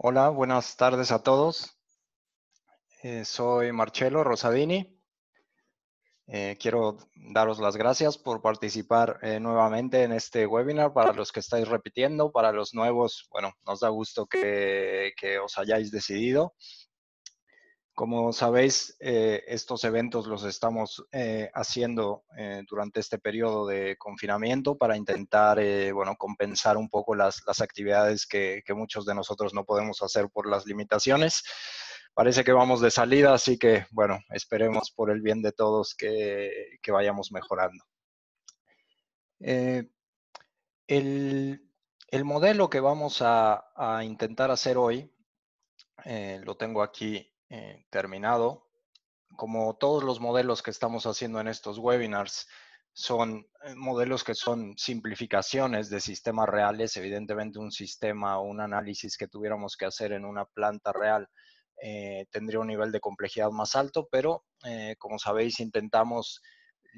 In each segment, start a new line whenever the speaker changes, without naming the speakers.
Hola, buenas tardes a todos. Soy Marcelo Rosadini. Quiero daros las gracias por participar nuevamente en este webinar. Para los que estáis repitiendo, para los nuevos, bueno, nos da gusto que os hayáis decidido. Como sabéis, estos eventos los estamos haciendo durante este periodo de confinamiento para intentar, bueno, compensar un poco las actividades que muchos de nosotros no podemos hacer por las limitaciones. Parece que vamos de salida, así que, bueno, esperemos por el bien de todos que vayamos mejorando. Eh, el, el modelo que vamos a intentar hacer hoy, lo tengo aquí terminado. Como todos los modelos que estamos haciendo en estos webinars, son modelos que son simplificaciones de sistemas reales. Evidentemente, un sistema o un análisis que tuviéramos que hacer en una planta real tendría un nivel de complejidad más alto, pero como sabéis, intentamos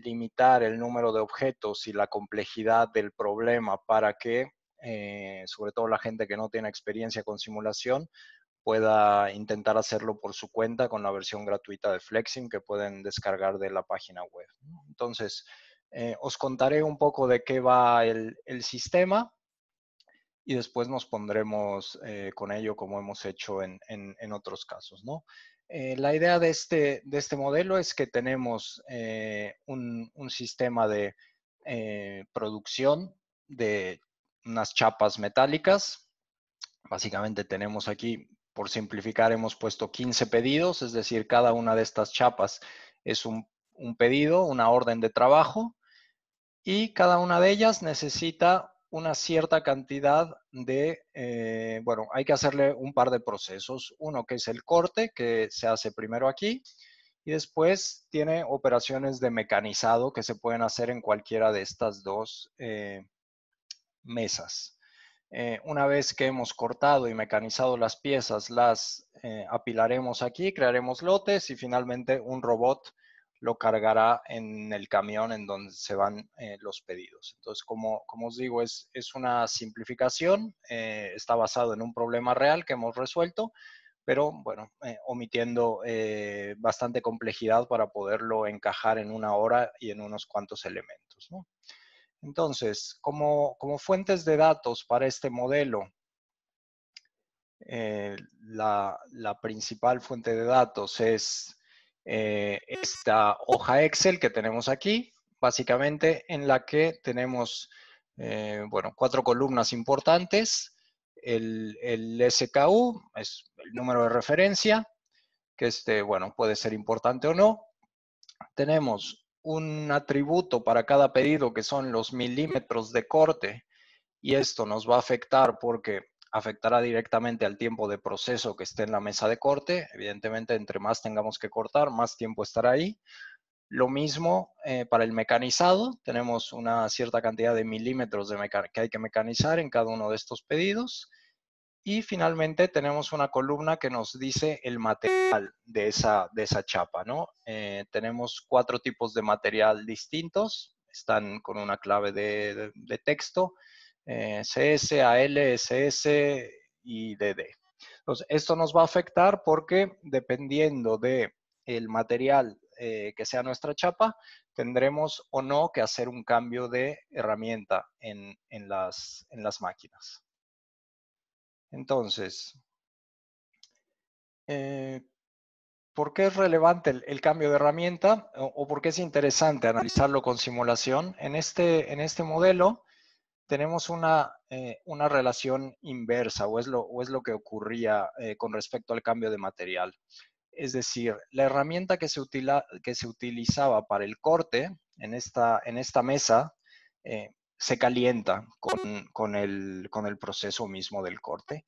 limitar el número de objetos y la complejidad del problema para que, sobre todo la gente que no tiene experiencia con simulación, pueda intentar hacerlo por su cuenta con la versión gratuita de Flexim que pueden descargar de la página web. Entonces, os contaré un poco de qué va el sistema y después nos pondremos con ello como hemos hecho en otros casos, ¿no? La idea de este modelo es que tenemos un sistema de producción de unas chapas metálicas. Básicamente tenemos aquí, por simplificar, hemos puesto 15 pedidos, es decir, cada una de estas chapas es un pedido, una orden de trabajo, y cada una de ellas necesita una cierta cantidad de, bueno, hay que hacerle un par de procesos. Uno que es el corte, que se hace primero aquí, y después tiene operaciones de mecanizado que se pueden hacer en cualquiera de estas dos mesas. Una vez que hemos cortado y mecanizado las piezas, las apilaremos aquí, crearemos lotes y finalmente un robot lo cargará en el camión en donde se van los pedidos. Entonces, como os digo, es una simplificación, está basado en un problema real que hemos resuelto, pero bueno, omitiendo bastante complejidad para poderlo encajar en una hora y en unos cuantos elementos, ¿no? Entonces, como fuentes de datos para este modelo, la principal fuente de datos es esta hoja Excel que tenemos aquí, básicamente en la que tenemos, bueno, 4 columnas importantes. El SKU es el número de referencia, que bueno, puede ser importante o no. Tenemos un atributo para cada pedido que son los milímetros de corte, y esto nos va a afectar porque afectará directamente al tiempo de proceso que esté en la mesa de corte. Evidentemente, entre más tengamos que cortar, más tiempo estará ahí. Lo mismo para el mecanizado. Tenemos una cierta cantidad de milímetros que hay que mecanizar en cada uno de estos pedidos. Y finalmente tenemos una columna que nos dice el material de esa chapa, ¿no? Tenemos 4 tipos de material distintos, están con una clave de texto, CS, AL, SS y DD. Entonces, esto nos va a afectar porque dependiendo de el material que sea nuestra chapa, tendremos o no que hacer un cambio de herramienta en las máquinas. Entonces, eh, ¿por qué es relevante el cambio de herramienta o por qué es interesante analizarlo con simulación? En este modelo tenemos una relación inversa o es lo que ocurría con respecto al cambio de material. Es decir, la herramienta que se utilizaba para el corte en esta mesa se calienta con el proceso mismo del corte.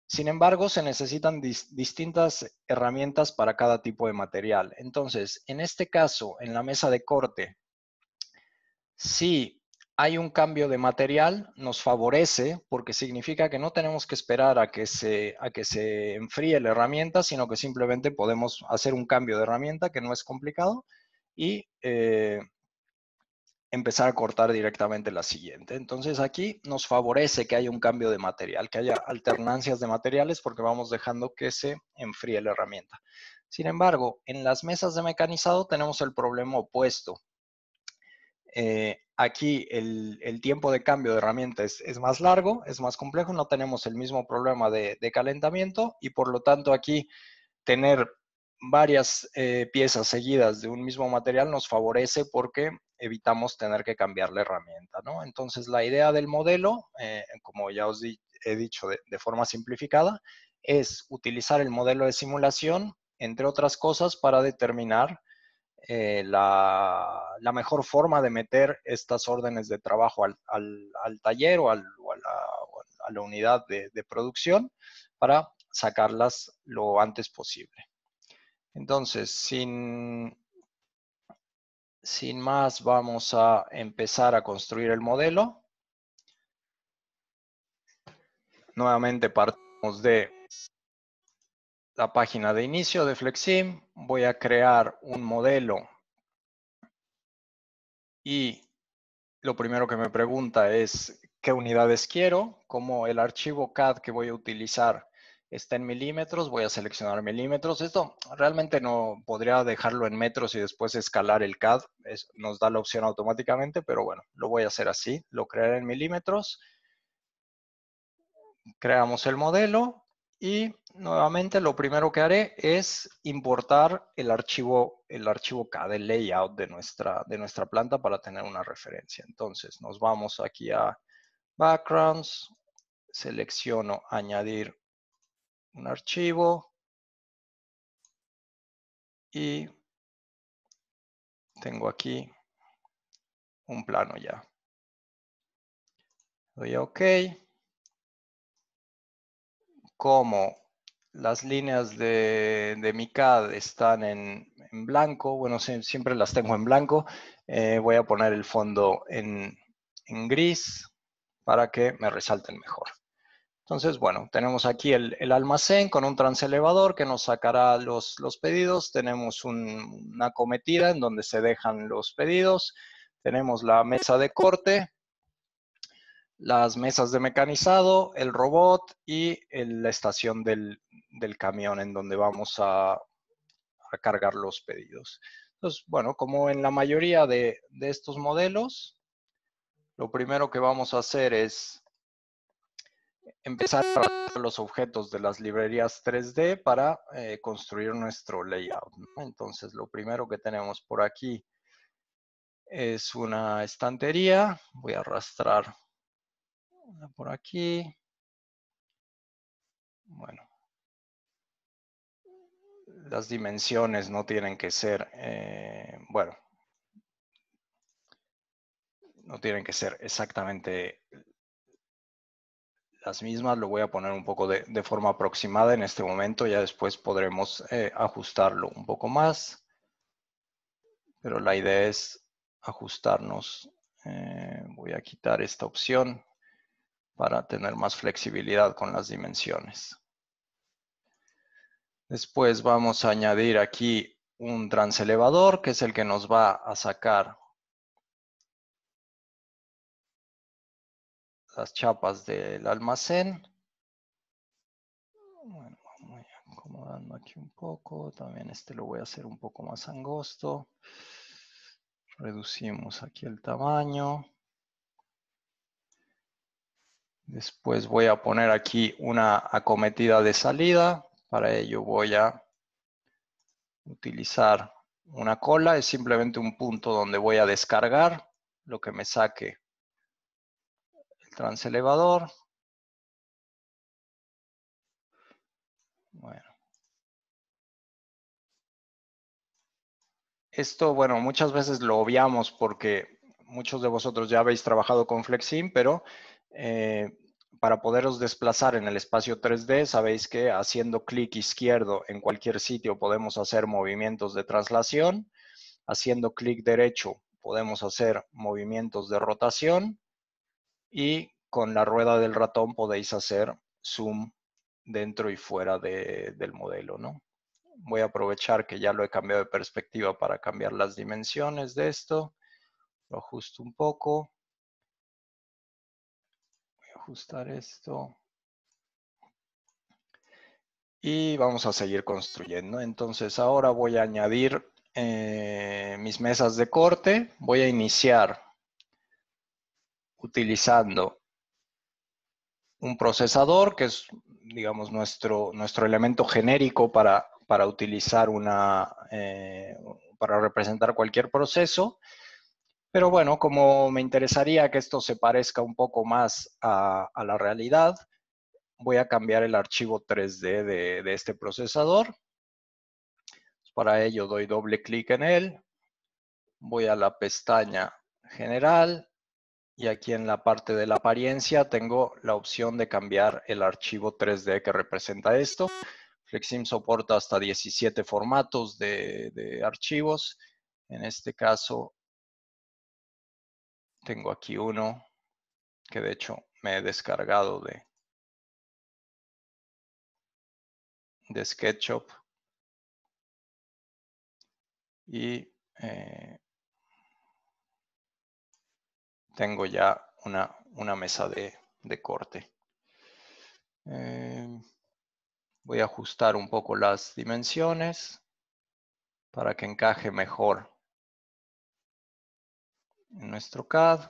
Sin embargo, se necesitan distintas herramientas para cada tipo de material. Entonces, en este caso, en la mesa de corte, si hay un cambio de material, nos favorece porque significa que no tenemos que esperar a que se enfríe la herramienta, sino que simplemente podemos hacer un cambio de herramienta que no es complicado y empezar a cortar directamente la siguiente. Entonces aquí nos favorece que haya un cambio de material, que haya alternancias de materiales porque vamos dejando que se enfríe la herramienta. Sin embargo, en las mesas de mecanizado tenemos el problema opuesto. Aquí el tiempo de cambio de herramienta es más largo, es más complejo, no tenemos el mismo problema de calentamiento y por lo tanto aquí tener varias piezas seguidas de un mismo material nos favorece porque evitamos tener que cambiar la herramienta, ¿no? Entonces la idea del modelo, como ya os he dicho de forma simplificada, es utilizar el modelo de simulación, entre otras cosas, para determinar la mejor forma de meter estas órdenes de trabajo al taller o a la unidad de producción para sacarlas lo antes posible. Entonces, sin más, vamos a empezar a construir el modelo. Nuevamente partimos de la página de inicio de Flexim. Voy a crear un modelo y lo primero que me pregunta es qué unidades quiero. Como el archivo CAD que voy a utilizar está en milímetros, voy a seleccionar milímetros. Esto realmente no podría dejarlo en metros y después escalar el CAD. Nos da la opción automáticamente, pero bueno, lo voy a hacer así. Lo crearé en milímetros. Creamos el modelo y nuevamente lo primero que haré es importar el archivo CAD, el layout de nuestra planta para tener una referencia. Entonces nos vamos aquí a Backgrounds, selecciono añadir un archivo y tengo aquí un plano ya. Doy a OK. Como las líneas de mi CAD están en blanco, bueno, siempre las tengo en blanco, voy a poner el fondo en gris para que me resalten mejor. Entonces, bueno, tenemos aquí el almacén con un transelevador que nos sacará los pedidos. Tenemos una acometida en donde se dejan los pedidos. Tenemos la mesa de corte, las mesas de mecanizado, el robot y la estación del camión en donde vamos a cargar los pedidos. Entonces, bueno, como en la mayoría de estos modelos, lo primero que vamos a hacer es empezar a trabajar los objetos de las librerías 3D para construir nuestro layout, ¿no? Entonces, lo primero que tenemos por aquí es una estantería. Voy a arrastrar por aquí. Bueno, las dimensiones no tienen que ser, bueno, no tienen que ser exactamente las mismas. Lo voy a poner un poco de forma aproximada en este momento. Ya después podremos ajustarlo un poco más. Pero la idea es ajustarnos. Voy a quitar esta opción para tener más flexibilidad con las dimensiones. Después vamos a añadir aquí un transelevador, que es el que nos va a sacar las chapas del almacén. Bueno, vamos acomodando aquí un poco. También este lo voy a hacer un poco más angosto. Reducimos aquí el tamaño. Después voy a poner aquí una acometida de salida. Para ello voy a utilizar una cola. Es simplemente un punto donde voy a descargar lo que me saque el transelevador. Bueno. Esto, bueno, muchas veces lo obviamos porque muchos de vosotros ya habéis trabajado con Flexim, pero para poderos desplazar en el espacio 3D, sabéis que haciendo clic izquierdo en cualquier sitio podemos hacer movimientos de traslación. Haciendo clic derecho podemos hacer movimientos de rotación. Y con la rueda del ratón podéis hacer zoom dentro y fuera del modelo, ¿no? Voy a aprovechar que ya lo he cambiado de perspectiva para cambiar las dimensiones de esto. Lo ajusto un poco. Voy a ajustar esto. Y vamos a seguir construyendo. Entonces ahora voy a añadir mis mesas de corte. Voy a iniciar utilizando un procesador, que es, digamos, nuestro elemento genérico para utilizar para representar cualquier proceso. Pero bueno, como me interesaría que esto se parezca un poco más a la realidad, voy a cambiar el archivo 3D de este procesador. Para ello doy doble clic en él, voy a la pestaña General y aquí en la parte de la apariencia tengo la opción de cambiar el archivo 3D que representa esto. Flexim soporta hasta 17 formatos de archivos. En este caso tengo aquí uno que de hecho me he descargado de SketchUp y tengo ya una mesa de corte. Voy a ajustar un poco las dimensiones para que encaje mejor en nuestro CAD.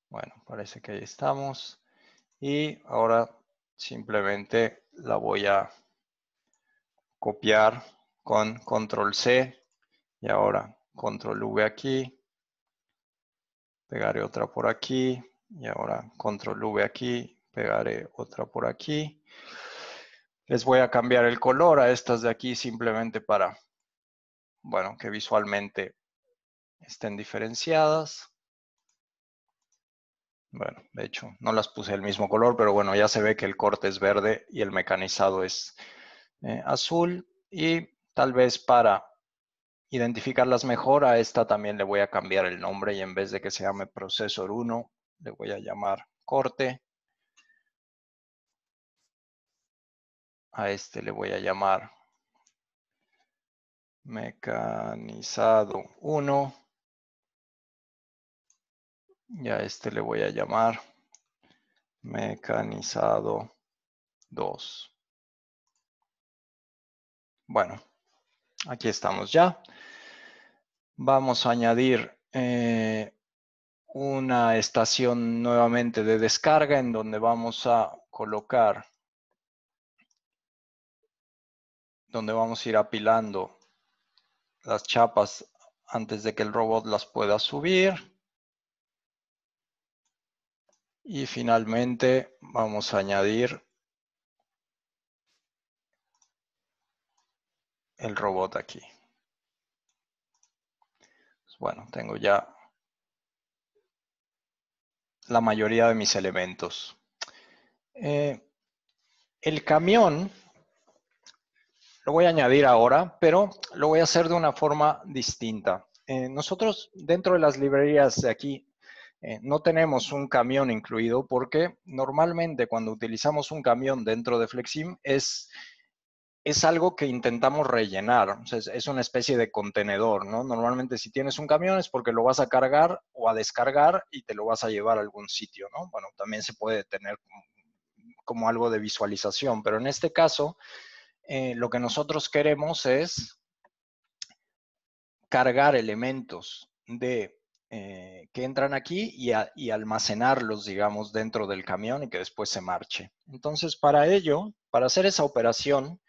Bueno, parece que ahí estamos. Y ahora simplemente la voy a copiar con Control C y ahora Control V aquí. Pegaré otra por aquí y ahora Control V aquí. Pegaré otra por aquí. Les voy a cambiar el color a estas de aquí simplemente para, bueno, que visualmente estén diferenciadas. Bueno, de hecho, no las puse el mismo color, pero bueno, ya se ve que el corte es verde y el mecanizado es azul. Y tal vez para identificarlas mejor, a esta también le voy a cambiar el nombre y en vez de que se llame Procesor 1, le voy a llamar Corte. A este le voy a llamar Mecanizado 1. Y a este le voy a llamar Mecanizado 2. Bueno, aquí estamos ya. Vamos a añadir una estación nuevamente de descarga en donde vamos a colocar, donde vamos a ir apilando las chapas antes de que el robot las pueda subir. Y finalmente vamos a añadir el robot aquí. Bueno, tengo ya la mayoría de mis elementos. El camión lo voy a añadir ahora, pero lo voy a hacer de una forma distinta. Nosotros dentro de las librerías de aquí no tenemos un camión incluido porque normalmente cuando utilizamos un camión dentro de Flexim es algo que intentamos rellenar. O sea, es una especie de contenedor, ¿no? Normalmente si tienes un camión es porque lo vas a cargar o a descargar y te lo vas a llevar a algún sitio, ¿no? Bueno, también se puede tener como algo de visualización, pero en este caso lo que nosotros queremos es cargar elementos que entran aquí y almacenarlos, digamos, dentro del camión y que después se marche. Entonces, para ello, para hacer esa operación,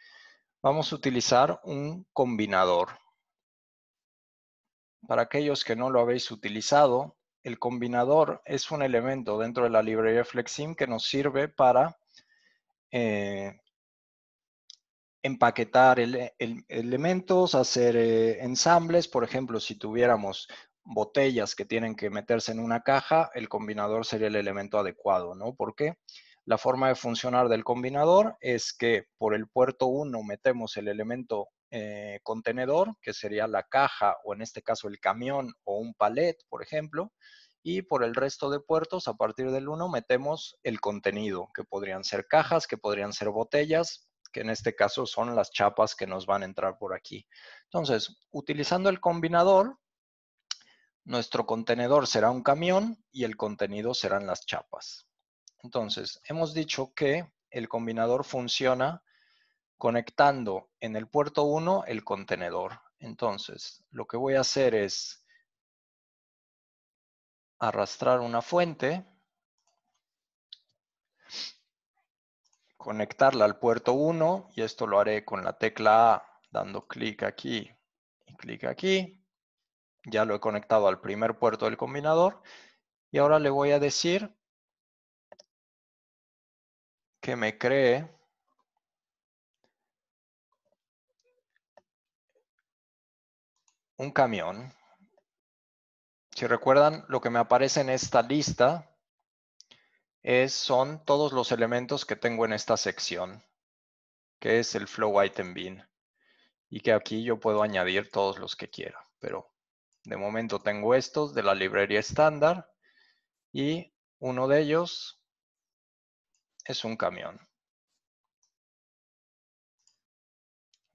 vamos a utilizar un combinador. Para aquellos que no lo habéis utilizado, el combinador es un elemento dentro de la librería Flexim que nos sirve para empaquetar elementos, hacer ensambles. Por ejemplo, si tuviéramos botellas que tienen que meterse en una caja, el combinador sería el elemento adecuado, ¿no? Porque la forma de funcionar del combinador es que por el puerto 1 metemos el elemento contenedor, que sería la caja o en este caso el camión o un palet, por ejemplo, y por el resto de puertos, a partir del 1, metemos el contenido, que podrían ser cajas, que podrían ser botellas, que en este caso son las chapas que nos van a entrar por aquí. Entonces, utilizando el combinador, nuestro contenedor será un camión y el contenido serán las chapas. Entonces, hemos dicho que el combinador funciona conectando en el puerto 1 el contenedor. Entonces, lo que voy a hacer es arrastrar una fuente, conectarla al puerto 1, y esto lo haré con la tecla A, dando clic aquí y clic aquí. Ya lo he conectado al primer puerto del combinador, y ahora le voy a decir que me cree un camión. Si recuerdan, lo que me aparece en esta lista son todos los elementos que tengo en esta sección, que es el Flow Item Bin, y que aquí yo puedo añadir todos los que quiera, pero de momento tengo estos de la librería estándar, y uno de ellos es un camión.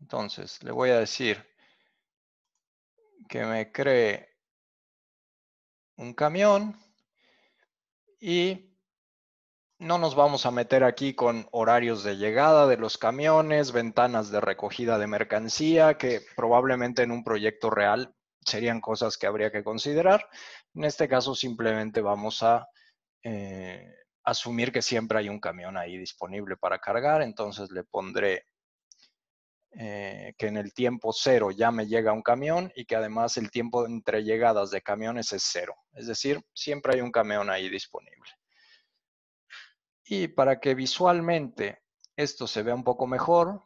Entonces, le voy a decir que me cree un camión, y no nos vamos a meter aquí con horarios de llegada de los camiones, ventanas de recogida de mercancía, que probablemente en un proyecto real serían cosas que habría que considerar. En este caso simplemente vamos a asumir que siempre hay un camión ahí disponible para cargar. Entonces le pondré que en el tiempo 0 ya me llega un camión, y que además el tiempo entre llegadas de camiones es 0. Es decir, siempre hay un camión ahí disponible. Y para que visualmente esto se vea un poco mejor,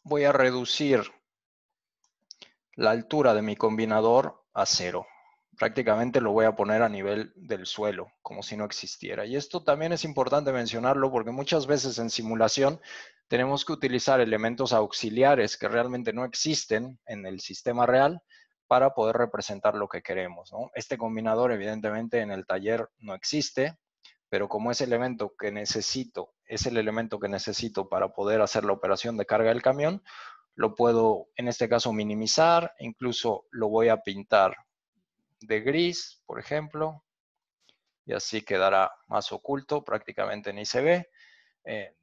voy a reducir la altura de mi combinador a 0. Prácticamente lo voy a poner a nivel del suelo, como si no existiera. Y esto también es importante mencionarlo, porque muchas veces en simulación tenemos que utilizar elementos auxiliares que realmente no existen en el sistema real para poder representar lo que queremos, ¿no? Este combinador evidentemente en el taller no existe, pero como es el elemento que necesito, es el elemento que necesito para poder hacer la operación de carga del camión, lo puedo en este caso minimizar, incluso lo voy a pintar de gris, por ejemplo, y así quedará más oculto, prácticamente ni se ve.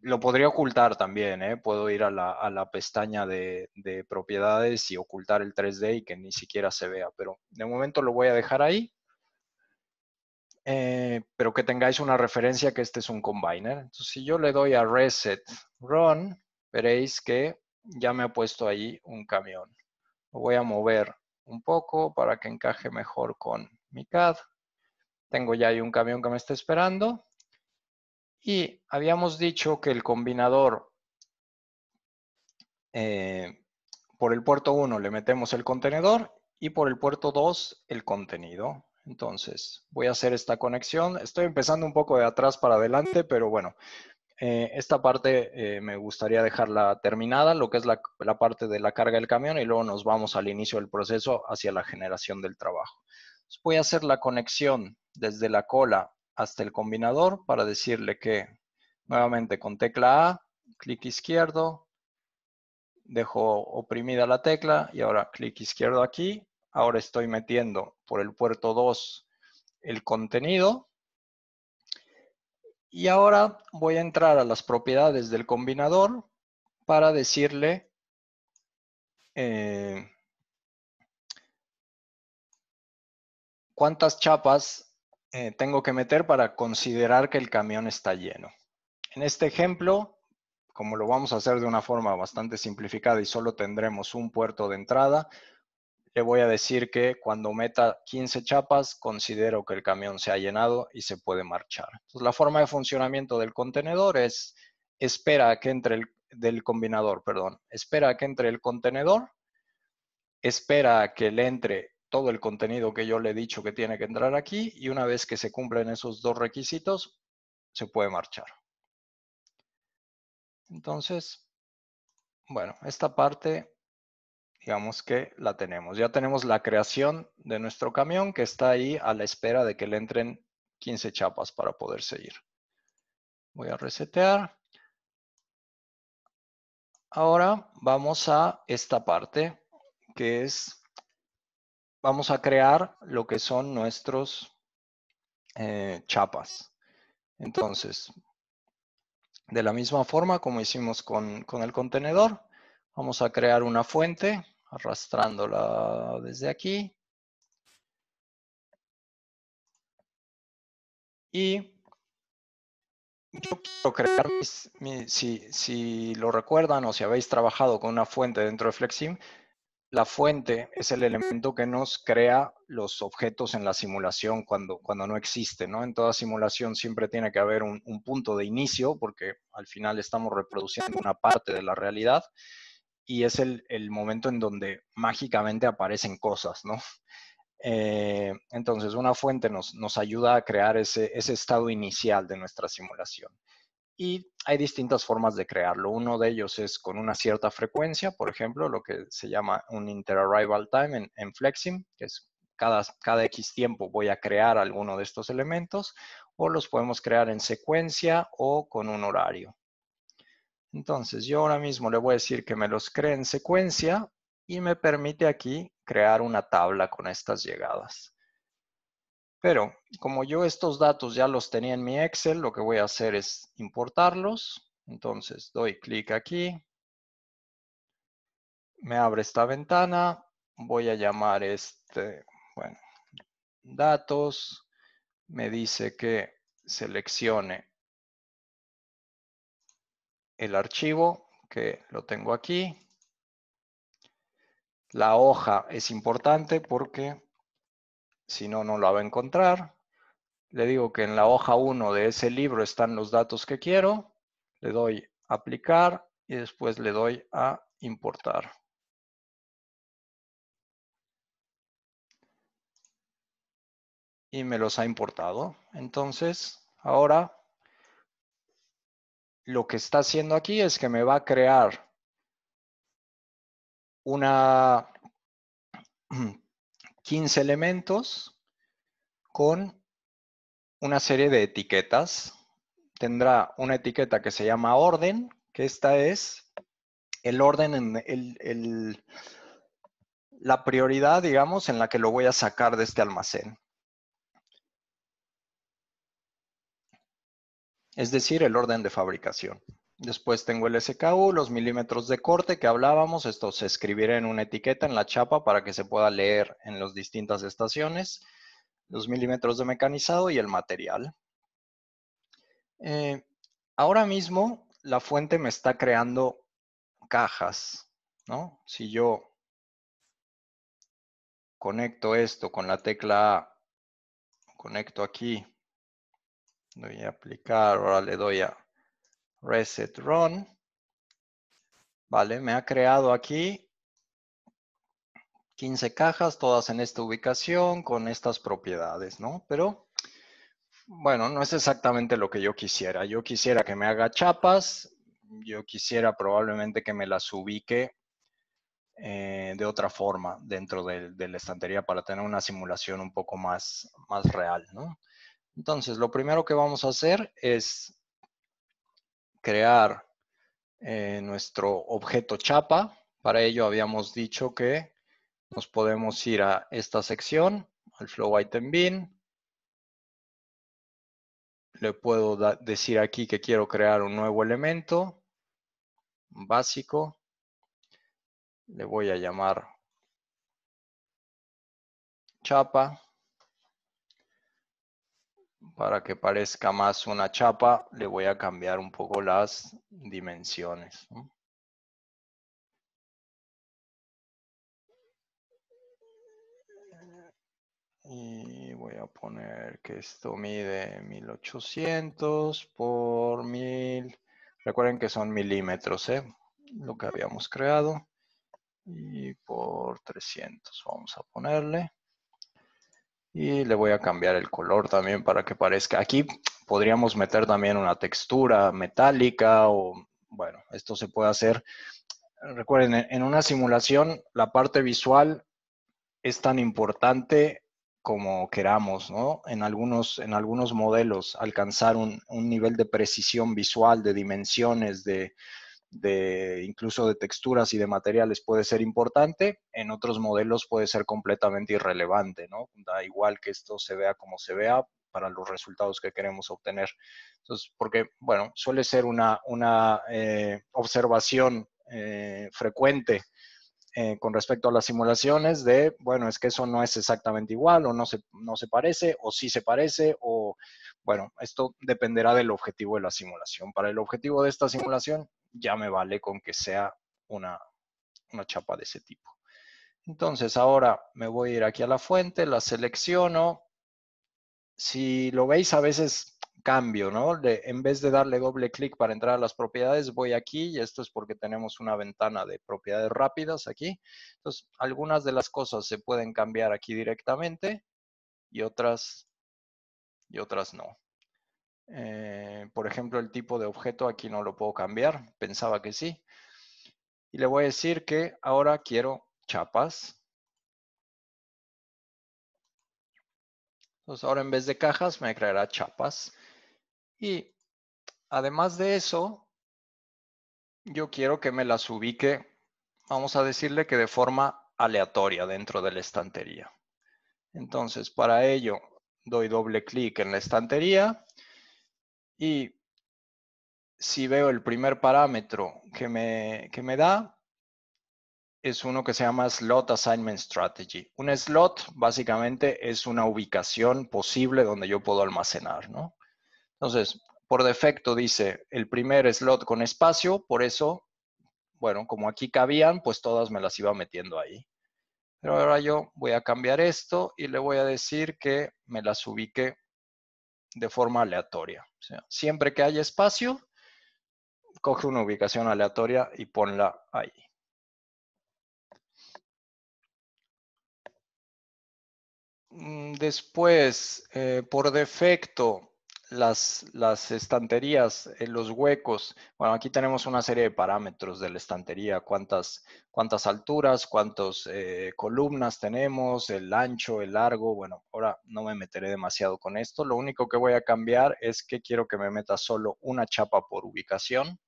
Lo podría ocultar también, puedo ir a la pestaña de propiedades y ocultar el 3D y que ni siquiera se vea, pero de momento lo voy a dejar ahí. Pero que tengáis una referencia que este es un combiner. Entonces, si yo le doy a Reset Run, veréis que ya me ha puesto ahí un camión. Lo voy a mover un poco para que encaje mejor con mi CAD. Tengo ya ahí un camión que me está esperando. Y habíamos dicho que el combinador, por el puerto 1 le metemos el contenedor, y por el puerto 2 el contenido. Entonces, voy a hacer esta conexión. Estoy empezando un poco de atrás para adelante, pero bueno, esta parte me gustaría dejarla terminada, lo que es la parte de la carga del camión, y luego nos vamos al inicio del proceso hacia la generación del trabajo. Entonces, voy a hacer la conexión desde la cola hasta el combinador para decirle que nuevamente con tecla A, clic izquierdo, dejo oprimida la tecla y ahora clic izquierdo aquí. Ahora estoy metiendo por el puerto 2 el contenido. Y ahora voy a entrar a las propiedades del combinador para decirle cuántas chapas tengo que meter para considerar que el camión está lleno. En este ejemplo, como lo vamos a hacer de una forma bastante simplificada y solo tendremos un puerto de entrada, le voy a decir que cuando meta 15 chapas, considero que el camión se ha llenado y se puede marchar. Entonces, la forma de funcionamiento del contenedor es espera a que entre del combinador, perdón, espera a que entre el contenedor, espera a que le entre todo el contenido que yo le he dicho que tiene que entrar aquí, y una vez que se cumplen esos dos requisitos, se puede marchar. Entonces, bueno, esta parte, digamos que la tenemos. Ya tenemos la creación de nuestro camión que está ahí a la espera de que le entren 15 chapas para poder seguir. Voy a resetear. Ahora vamos a esta parte, que es, vamos a crear lo que son nuestros chapas. Entonces, de la misma forma como hicimos con el contenedor, vamos a crear una fuente arrastrándola desde aquí. Y yo quiero crear, si lo recuerdan o si habéis trabajado con una fuente dentro de FlexSim, la fuente es el elemento que nos crea los objetos en la simulación cuando no existe, ¿no? En toda simulación siempre tiene que haber un punto de inicio porque al final estamos reproduciendo una parte de la realidad y es el momento en donde mágicamente aparecen cosas, ¿no? Entonces, una fuente nos ayuda a crear ese estado inicial de nuestra simulación. Y hay distintas formas de crearlo. Uno de ellos es con una cierta frecuencia, por ejemplo, lo que se llama un interarrival time en FlexSim, que es cada X tiempo voy a crear alguno de estos elementos, o los podemos crear en secuencia o con un horario. Entonces, yo ahora mismo le voy a decir que me los cree en secuencia y me permite aquí crear una tabla con estas llegadas. Pero como yo estos datos ya los tenía en mi Excel, lo que voy a hacer es importarlos. Entonces doy clic aquí, me abre esta ventana, voy a llamar bueno, datos, me dice que seleccione el archivo, que lo tengo aquí. La hoja es importante porque si no, no la va a encontrar. Le digo que en la hoja 1 de ese libro están los datos que quiero. Le doy a aplicar y después le doy a importar. Y me los ha importado. Entonces, ahora lo que está haciendo aquí es que me va a crear una 15 elementos con una serie de etiquetas. Tendrá una etiqueta que se llama orden, que esta es el orden, la prioridad, digamos, en la que lo voy a sacar de este almacén. Es decir, el orden de fabricación. Después tengo el SKU, los milímetros de corte que hablábamos. Esto se escribirá en una etiqueta en la chapa para que se pueda leer en las distintas estaciones. Los milímetros de mecanizado y el material. Ahora mismo la fuente me está creando cajas, ¿no? Si yo conecto esto con la tecla A, conecto aquí, doy a aplicar, ahora le doy a Reset Run. Vale, me ha creado aquí 15 cajas, todas en esta ubicación, con estas propiedades, ¿no? Pero, bueno, no es exactamente lo que yo quisiera. Yo quisiera que me haga chapas, yo quisiera probablemente que me las ubique de otra forma dentro de la estantería para tener una simulación un poco más real, ¿no? Entonces, lo primero que vamos a hacer es crear nuestro objeto chapa. Para ello habíamos dicho que nos podemos ir a esta sección, al Flow Item Bin. Le puedo decir aquí que quiero crear un nuevo elemento básico. Le voy a llamar chapa. Para que parezca más una chapa, le voy a cambiar un poco las dimensiones, ¿no? Y voy a poner que esto mide 1800 por 1000. Recuerden que son milímetros, lo que habíamos creado. Y por 300 vamos a ponerle. Y le voy a cambiar el color también para que parezca. Aquí podríamos meter también una textura metálica o, bueno, esto se puede hacer. Recuerden, en una simulación la parte visual es tan importante como queramos, ¿no? En algunos modelos alcanzar un nivel de precisión visual, de dimensiones, de incluso de texturas y de materiales puede ser importante, en otros modelos puede ser completamente irrelevante, ¿no? Da igual que esto se vea como se vea para los resultados que queremos obtener. Entonces, porque, bueno, suele ser una observación frecuente con respecto a las simulaciones de, bueno, es que eso no es exactamente igual o no se parece o sí se parece o, bueno, esto dependerá del objetivo de la simulación. Para el objetivo de esta simulación ya me vale con que sea una chapa de ese tipo. Entonces ahora me voy a ir aquí a la fuente, la selecciono. Si lo veis, a veces cambio, ¿no? En vez de darle doble clic para entrar a las propiedades, voy aquí y esto es porque tenemos una ventana de propiedades rápidas aquí. Entonces, algunas de las cosas se pueden cambiar aquí directamente y otras no. Por ejemplo, el tipo de objeto aquí no lo puedo cambiar, pensaba que sí. Y le voy a decir que ahora quiero chapas. Entonces, ahora en vez de cajas me creará chapas. Y además de eso, yo quiero que me las ubique, vamos a decirle que de forma aleatoria dentro de la estantería. Entonces, para ello, doy doble clic en la estantería y si veo el primer parámetro que me da, es uno que se llama Slot Assignment Strategy. Un slot básicamente es una ubicación posible donde yo puedo almacenar, ¿no? Entonces, por defecto dice el primer slot con espacio, por eso, bueno, como aquí cabían, pues todas me las iba metiendo ahí. Pero ahora yo voy a cambiar esto y le voy a decir que me las ubique de forma aleatoria. O sea, siempre que haya espacio, coge una ubicación aleatoria y ponla ahí. Después, por defecto, las estanterías, los huecos, bueno, aquí tenemos una serie de parámetros de la estantería, cuántas alturas, cuántas columnas tenemos, el ancho, el largo, bueno, ahora no me meteré demasiado con esto, lo único que voy a cambiar es que quiero que me meta solo una chapa por ubicación,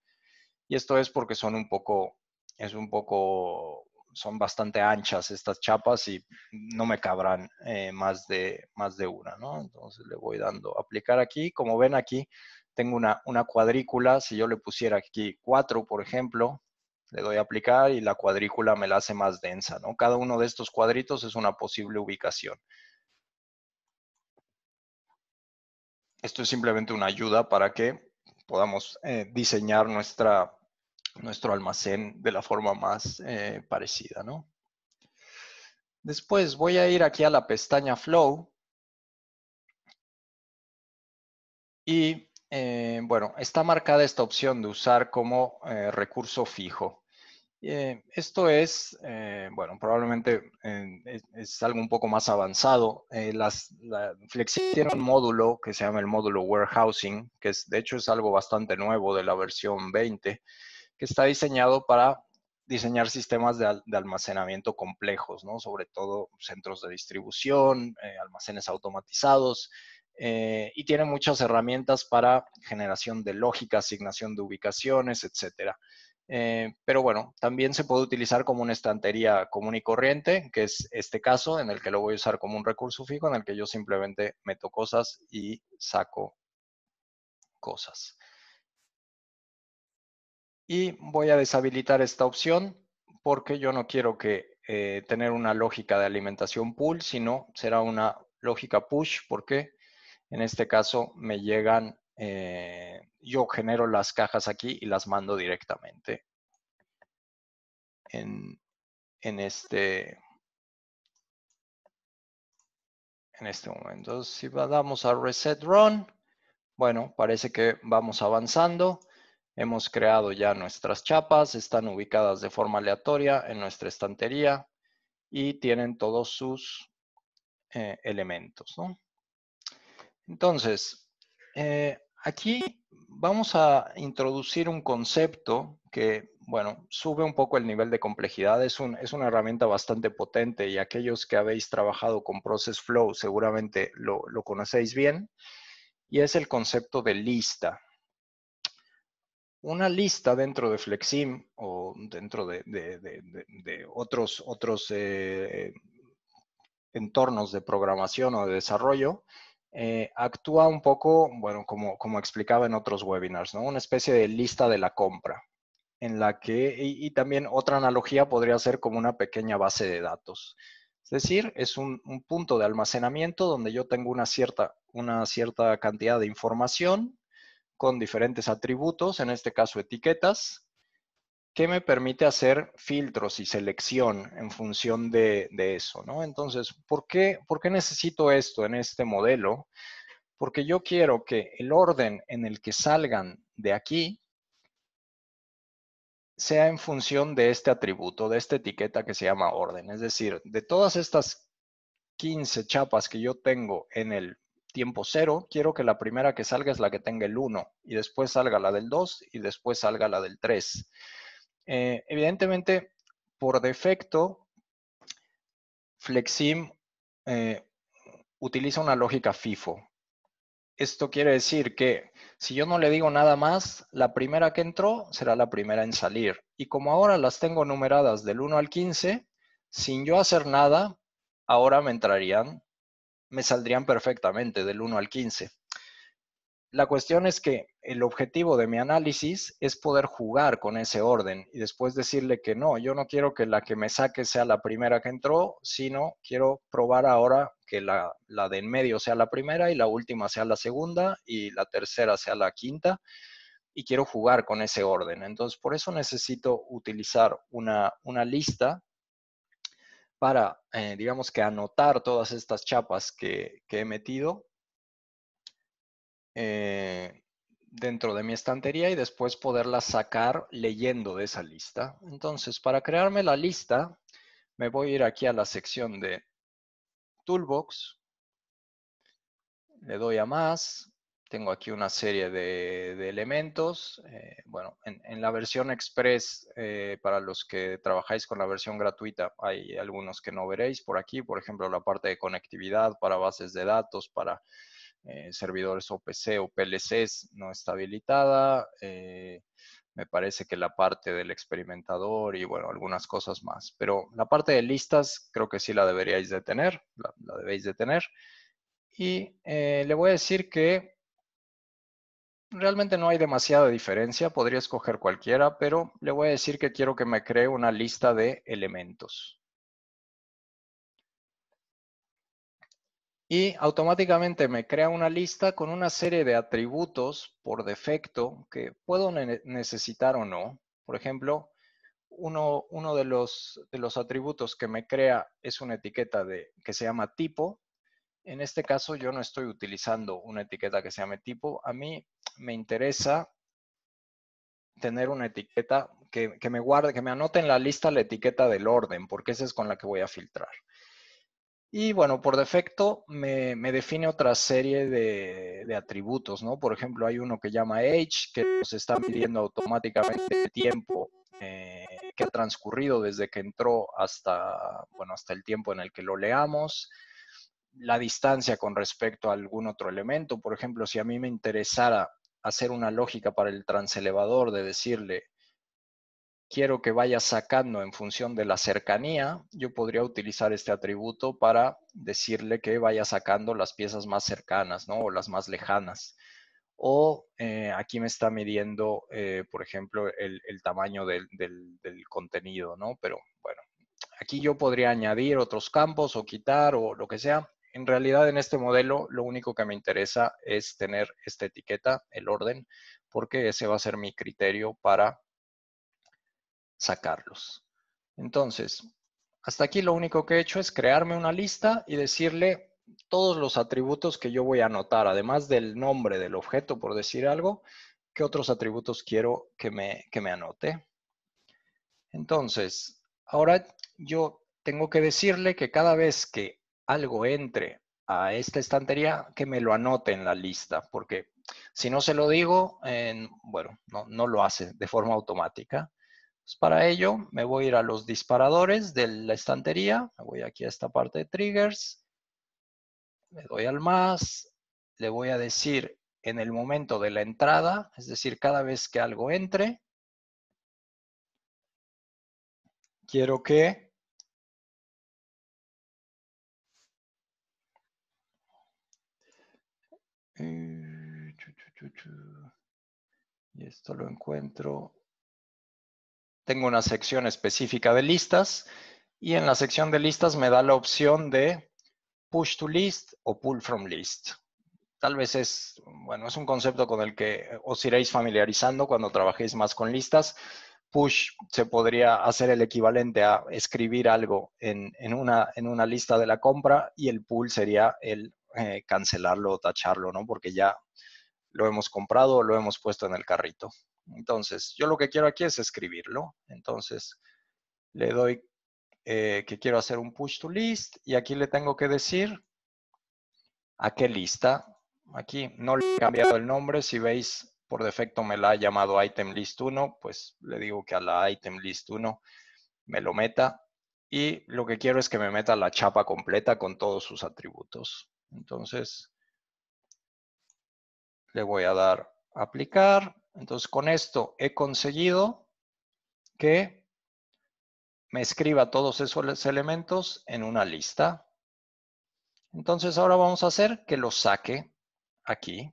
y esto es porque son bastante anchas estas chapas y no me cabrán más de una, ¿no? Entonces le voy dando aplicar aquí. Como ven aquí, tengo una cuadrícula. Si yo le pusiera aquí 4, por ejemplo, le doy a aplicar y la cuadrícula me la hace más densa, ¿no? Cada uno de estos cuadritos es una posible ubicación. Esto es simplemente una ayuda para que podamos diseñar nuestro almacén de la forma más parecida, ¿no? Después voy a ir aquí a la pestaña Flow y, bueno, está marcada esta opción de usar como recurso fijo. Esto es, bueno, probablemente es algo un poco más avanzado. Flexi tiene un módulo que se llama el módulo Warehousing, que de hecho es algo bastante nuevo de la versión 20, que está diseñado para diseñar sistemas de almacenamiento complejos, ¿no? Sobre todo centros de distribución, almacenes automatizados, y tiene muchas herramientas para generación de lógica, asignación de ubicaciones, etcétera. Pero bueno, también se puede utilizar como una estantería común y corriente, que es este caso en el que lo voy a usar como un recurso fijo, en el que yo simplemente meto cosas y saco cosas. Y voy a deshabilitar esta opción porque yo no quiero que tener una lógica de alimentación pull, sino será una lógica push porque en este caso me llegan, yo genero las cajas aquí y las mando directamente en este momento. Si damos a Reset Run, bueno, parece que vamos avanzando. Hemos creado ya nuestras chapas, están ubicadas de forma aleatoria en nuestra estantería y tienen todos sus elementos, ¿no? Entonces, aquí vamos a introducir un concepto que, bueno, sube un poco el nivel de complejidad. Es una herramienta bastante potente y aquellos que habéis trabajado con Process Flow seguramente lo conocéis bien, y es el concepto de lista. una lista dentro de Flexim o dentro de otros entornos de programación o de desarrollo, actúa un poco, bueno, como explicaba en otros webinars, ¿no? Una especie de lista de la compra, en la que, y también otra analogía podría ser como una pequeña base de datos. Es decir, es un punto de almacenamiento donde yo tengo una cierta cantidad de información con diferentes atributos, en este caso etiquetas, que me permite hacer filtros y selección en función de eso, ¿no? Entonces, ¿por qué necesito esto en este modelo? Porque yo quiero que el orden en el que salgan de aquí sea en función de este atributo, de esta etiqueta que se llama orden. Es decir, de todas estas 15 chapas que yo tengo en el tiempo 0, quiero que la primera que salga es la que tenga el 1, y después salga la del 2, y después salga la del 3. Evidentemente, por defecto, Flexim utiliza una lógica FIFO. Esto quiere decir que si yo no le digo nada más, la primera que entró será la primera en salir. Y como ahora las tengo numeradas del 1 al 15, sin yo hacer nada, ahora me saldrían perfectamente del 1 al 15. La cuestión es que el objetivo de mi análisis es poder jugar con ese orden y después decirle que no, yo no quiero que la que me saque sea la primera que entró, sino quiero probar ahora que la de en medio sea la primera y la última sea la segunda y la tercera sea la quinta, y quiero jugar con ese orden. Entonces, por eso necesito utilizar una lista para, digamos que anotar todas estas chapas que he metido eh, dentro de mi estantería y después poderla sacar leyendo de esa lista. Entonces, para crearme la lista, me voy a ir aquí a la sección de Toolbox, le doy a más, tengo aquí una serie de elementos. Bueno, en la versión Express, para los que trabajáis con la versión gratuita, hay algunos que no veréis por aquí, por ejemplo, la parte de conectividad para bases de datos, para servidores OPC o PLCs no está habilitada. Me parece que la parte del experimentador y bueno, algunas cosas más. Pero la parte de listas creo que sí la deberíais de tener, la debéis de tener. Y le voy a decir que realmente no hay demasiada diferencia, podría escoger cualquiera, pero le voy a decir que quiero que me cree una lista de elementos. Y automáticamente me crea una lista con una serie de atributos por defecto que puedo necesitar o no. Por ejemplo, uno de los atributos que me crea es una etiqueta que se llama tipo. En este caso yo no estoy utilizando una etiqueta que se llame tipo. A mí me interesa tener una etiqueta que me guarde, que me anote en la lista la etiqueta del orden, porque esa es con la que voy a filtrar. Y bueno, por defecto me define otra serie de atributos, ¿no? Por ejemplo, hay uno que llama age, que nos está midiendo automáticamente el tiempo que ha transcurrido desde que entró hasta, bueno, hasta el tiempo en el que lo leamos. La distancia con respecto a algún otro elemento. Por ejemplo, si a mí me interesara hacer una lógica para el transelevador de decirle, quiero que vaya sacando en función de la cercanía, yo podría utilizar este atributo para decirle que vaya sacando las piezas más cercanas, ¿no? O las más lejanas. O aquí me está midiendo, por ejemplo, el tamaño del contenido, ¿no? Pero bueno, aquí yo podría añadir otros campos o quitar o lo que sea. En realidad, en este modelo, lo único que me interesa es tener esta etiqueta, el orden, porque ese va a ser mi criterio para sacarlos. Entonces, hasta aquí lo único que he hecho es crearme una lista y decirle todos los atributos que yo voy a anotar, además del nombre del objeto, por decir algo, qué otros atributos quiero que me anote. Entonces, ahora yo tengo que decirle que cada vez que algo entre a esta estantería, que me lo anote en la lista, porque si no se lo digo, bueno, no lo hace de forma automática. Pues para ello me voy a ir a los disparadores de la estantería, me voy aquí a esta parte de triggers, le doy al más, le voy a decir en el momento de la entrada, es decir, cada vez que algo entre, quiero que y esto lo encuentro. Tengo una sección específica de listas y en la sección de listas me da la opción de push to list o pull from list. Tal vez es un concepto con el que os iréis familiarizando cuando trabajéis más con listas. Push se podría hacer el equivalente a escribir algo en una lista de la compra y el pull sería el cancelarlo o tacharlo, ¿no? Porque ya lo hemos comprado o lo hemos puesto en el carrito. Entonces, yo lo que quiero aquí es escribirlo. Entonces, le doy que quiero hacer un push to list y aquí le tengo que decir a qué lista. Aquí no le he cambiado el nombre. Si veis, por defecto me la ha llamado item list 1, pues le digo que a la item list 1 me lo meta. Y lo que quiero es que me meta la chapa completa con todos sus atributos. Entonces, le voy a dar aplicar. Entonces, con esto he conseguido que me escriba todos esos elementos en una lista. Entonces, ahora vamos a hacer que los saque aquí.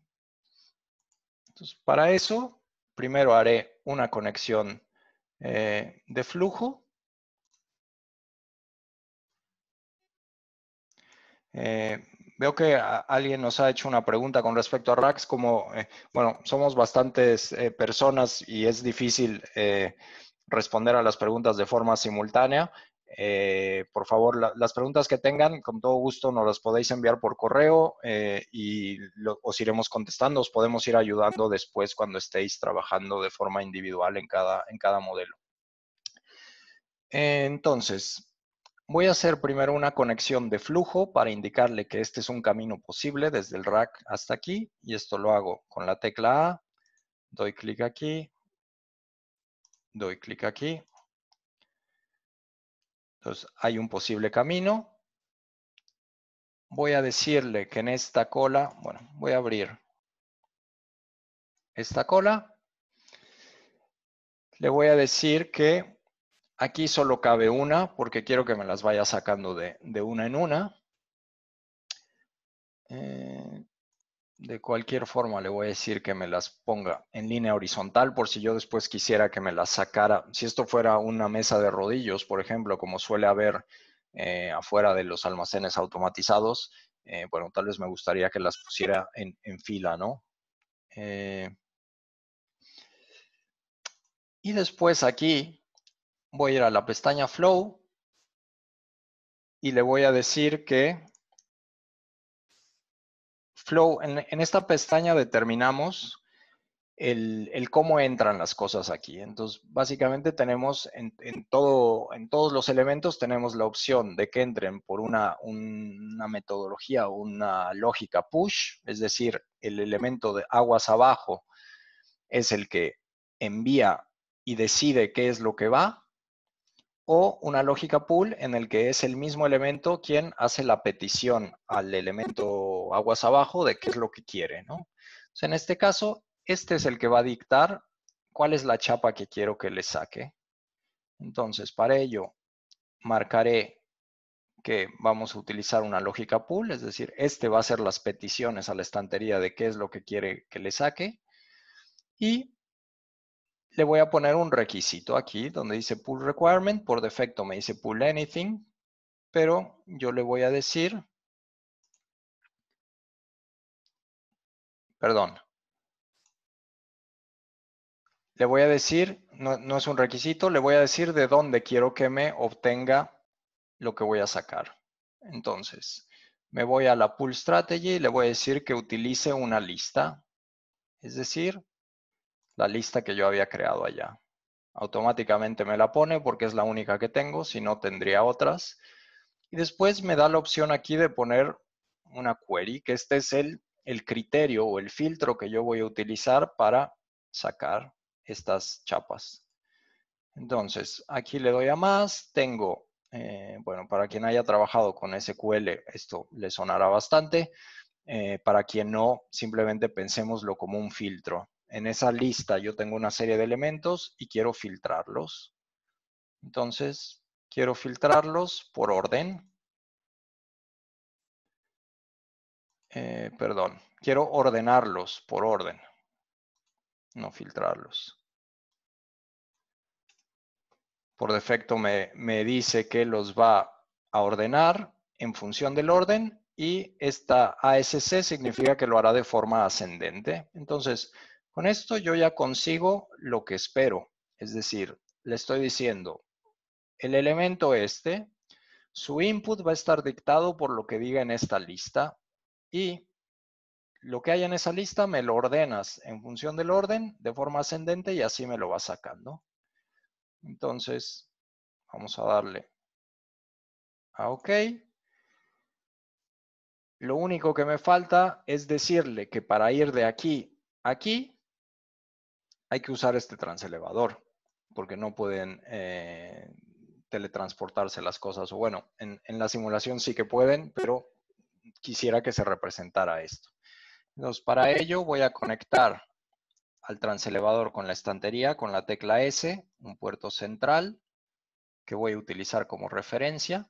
Entonces, para eso, primero haré una conexión de flujo. Veo que alguien nos ha hecho una pregunta con respecto a Rax, como, somos bastantes personas y es difícil responder a las preguntas de forma simultánea. Por favor, las preguntas que tengan, con todo gusto nos las podéis enviar por correo y os iremos contestando. Os podemos ir ayudando después cuando estéis trabajando de forma individual en cada modelo. Entonces, voy a hacer primero una conexión de flujo para indicarle que este es un camino posible desde el rack hasta aquí. Y esto lo hago con la tecla A. Doy clic aquí. Doy clic aquí. Entonces, hay un posible camino. Voy a decirle que en esta cola, voy a abrir esta cola. Le voy a decir que aquí solo cabe una porque quiero que me las vaya sacando de una en una. De cualquier forma, le voy a decir que me las ponga en línea horizontal por si yo después quisiera que me las sacara. Si esto fuera una mesa de rodillos, por ejemplo, como suele haber afuera de los almacenes automatizados, tal vez me gustaría que las pusiera en fila, ¿no? Y después aquí voy a ir a la pestaña Flow y le voy a decir que Flow, en esta pestaña determinamos el cómo entran las cosas aquí. Entonces, básicamente tenemos en todos los elementos tenemos la opción de que entren por una metodología, una lógica push, es decir, el elemento de aguas abajo es el que envía y decide qué es lo que va, o una lógica pull en el que es el mismo elemento quien hace la petición al elemento aguas abajo de qué es lo que quiere, ¿no? Entonces, en este caso, este es el que va a dictar cuál es la chapa que quiero que le saque. Entonces, para ello, marcaré que vamos a utilizar una lógica pull, es decir, este va a hacer las peticiones a la estantería de qué es lo que quiere que le saque. Y le voy a poner un requisito aquí donde dice pull requirement. Por defecto me dice pull anything, pero yo le voy a decir, perdón, le voy a decir, no es un requisito, le voy a decir de dónde quiero que me obtenga lo que voy a sacar. Entonces, me voy a la pull strategy y le voy a decir que utilice una lista, es decir, la lista que yo había creado allá. Automáticamente me la pone porque es la única que tengo, si no tendría otras. Y después me da la opción aquí de poner una query, que este es el criterio o el filtro que yo voy a utilizar para sacar estas chapas. Entonces, aquí le doy a más, tengo, para quien haya trabajado con SQL, esto le sonará bastante. para quien no, simplemente pensémoslo como un filtro. En esa lista yo tengo una serie de elementos y quiero filtrarlos. Entonces, quiero filtrarlos por orden. Perdón, quiero ordenarlos por orden, no filtrarlos. Por defecto me dice que los va a ordenar en función del orden y esta ASC significa que lo hará de forma ascendente. Entonces, con esto yo ya consigo lo que espero. Es decir, le estoy diciendo, el elemento este, su input va a estar dictado por lo que diga en esta lista y lo que hay en esa lista me lo ordenas en función del orden de forma ascendente y así me lo vas sacando. Entonces, vamos a darle a OK. Lo único que me falta es decirle que para ir de aquí a aquí hay que usar este transelevador, porque no pueden teletransportarse las cosas. O bueno, en la simulación sí que pueden, pero quisiera que se representara esto. Entonces, para ello voy a conectar al transelevador con la estantería, con la tecla S, un puerto central que voy a utilizar como referencia.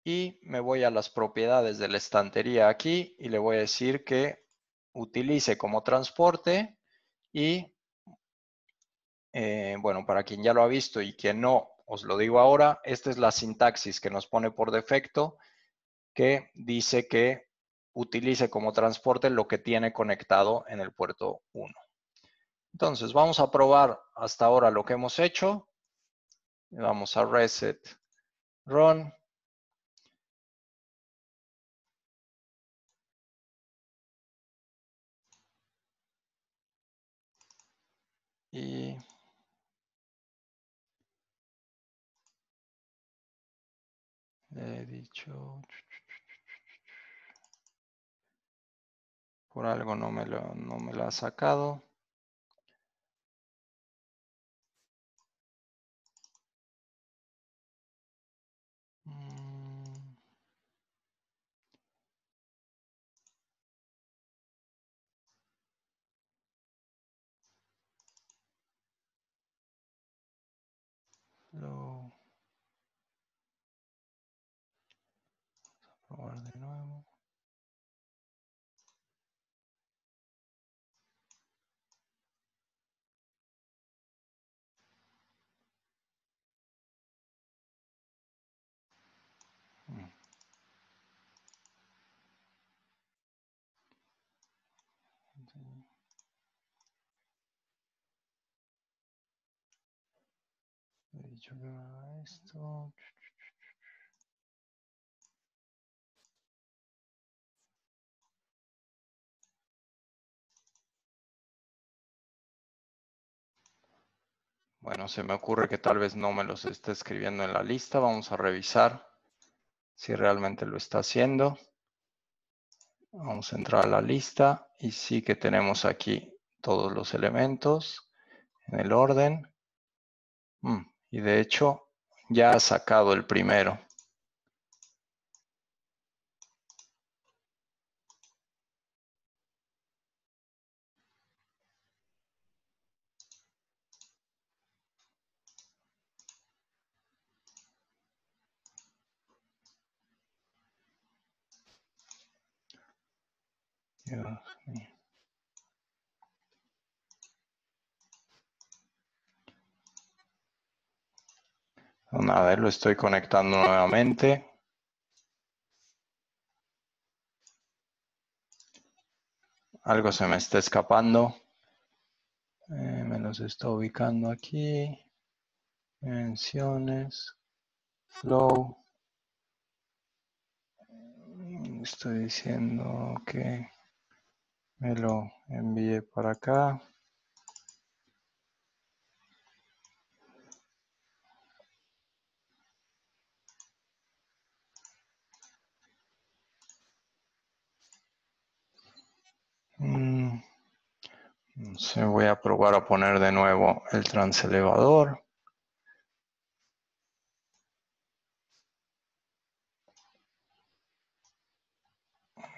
Y me voy a las propiedades de la estantería aquí y le voy a decir que utilice como transporte y, bueno, para quien ya lo ha visto y quien no, os lo digo ahora, esta es la sintaxis que nos pone por defecto, que dice que utilice como transporte lo que tiene conectado en el puerto 1. Entonces, vamos a probar hasta ahora lo que hemos hecho. Vamos a reset run. Y le he dicho, por algo no me lo ha sacado. Lo probar de nuevo. He dicho que haga esto. Bueno, se me ocurre que tal vez no me los esté escribiendo en la lista. Vamos a revisar si realmente lo está haciendo. Vamos a entrar a la lista y sí que tenemos aquí todos los elementos en el orden. Y de hecho ya ha sacado el primero. Nada, lo estoy conectando nuevamente. Algo se me está escapando. Me los está ubicando aquí. Menciones. Flow. Estoy diciendo que me lo envíe para acá. No sé, voy a probar a poner de nuevo el transelevador.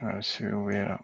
A ver si hubiera...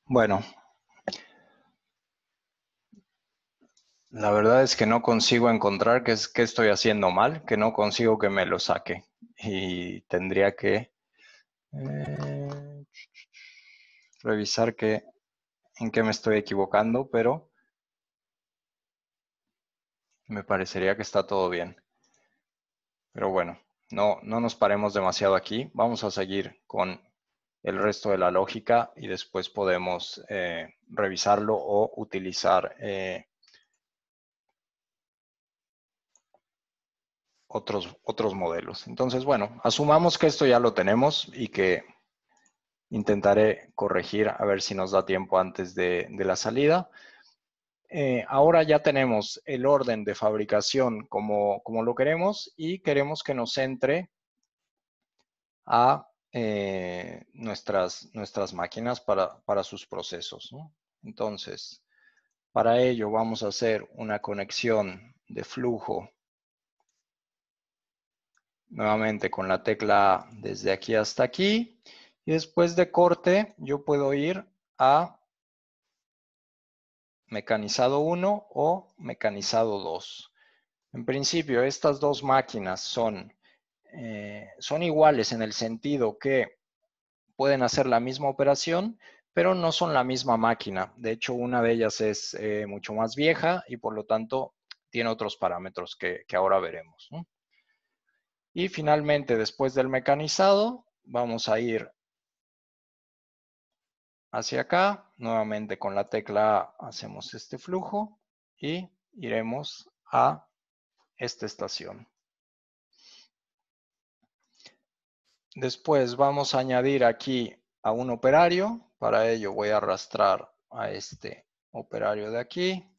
Bueno, la verdad es que no consigo encontrar qué estoy haciendo mal, que no consigo que me lo saque. Y tendría que revisar en qué me estoy equivocando, pero me parecería que está todo bien. Pero bueno, no nos paremos demasiado aquí. Vamos a seguir con el resto de la lógica y después podemos revisarlo o utilizar otros modelos. Entonces, bueno, asumamos que esto ya lo tenemos y que intentaré corregir a ver si nos da tiempo antes de la salida. Ahora ya tenemos el orden de fabricación como lo queremos y queremos que nos entre a nuestras máquinas para sus procesos, ¿no? Entonces, para ello vamos a hacer una conexión de flujo nuevamente con la tecla A desde aquí hasta aquí. Y después de corte, yo puedo ir a mecanizado 1 o mecanizado 2. En principio, estas dos máquinas son iguales en el sentido que pueden hacer la misma operación, pero no son la misma máquina. De hecho, una de ellas es mucho más vieja y por lo tanto tiene otros parámetros que ahora veremos, ¿no? Y finalmente, después del mecanizado, vamos a ir hacia acá. Nuevamente con la tecla A hacemos este flujo y iremos a esta estación. Después vamos a añadir aquí a un operario. Para ello voy a arrastrar a este operario de aquí,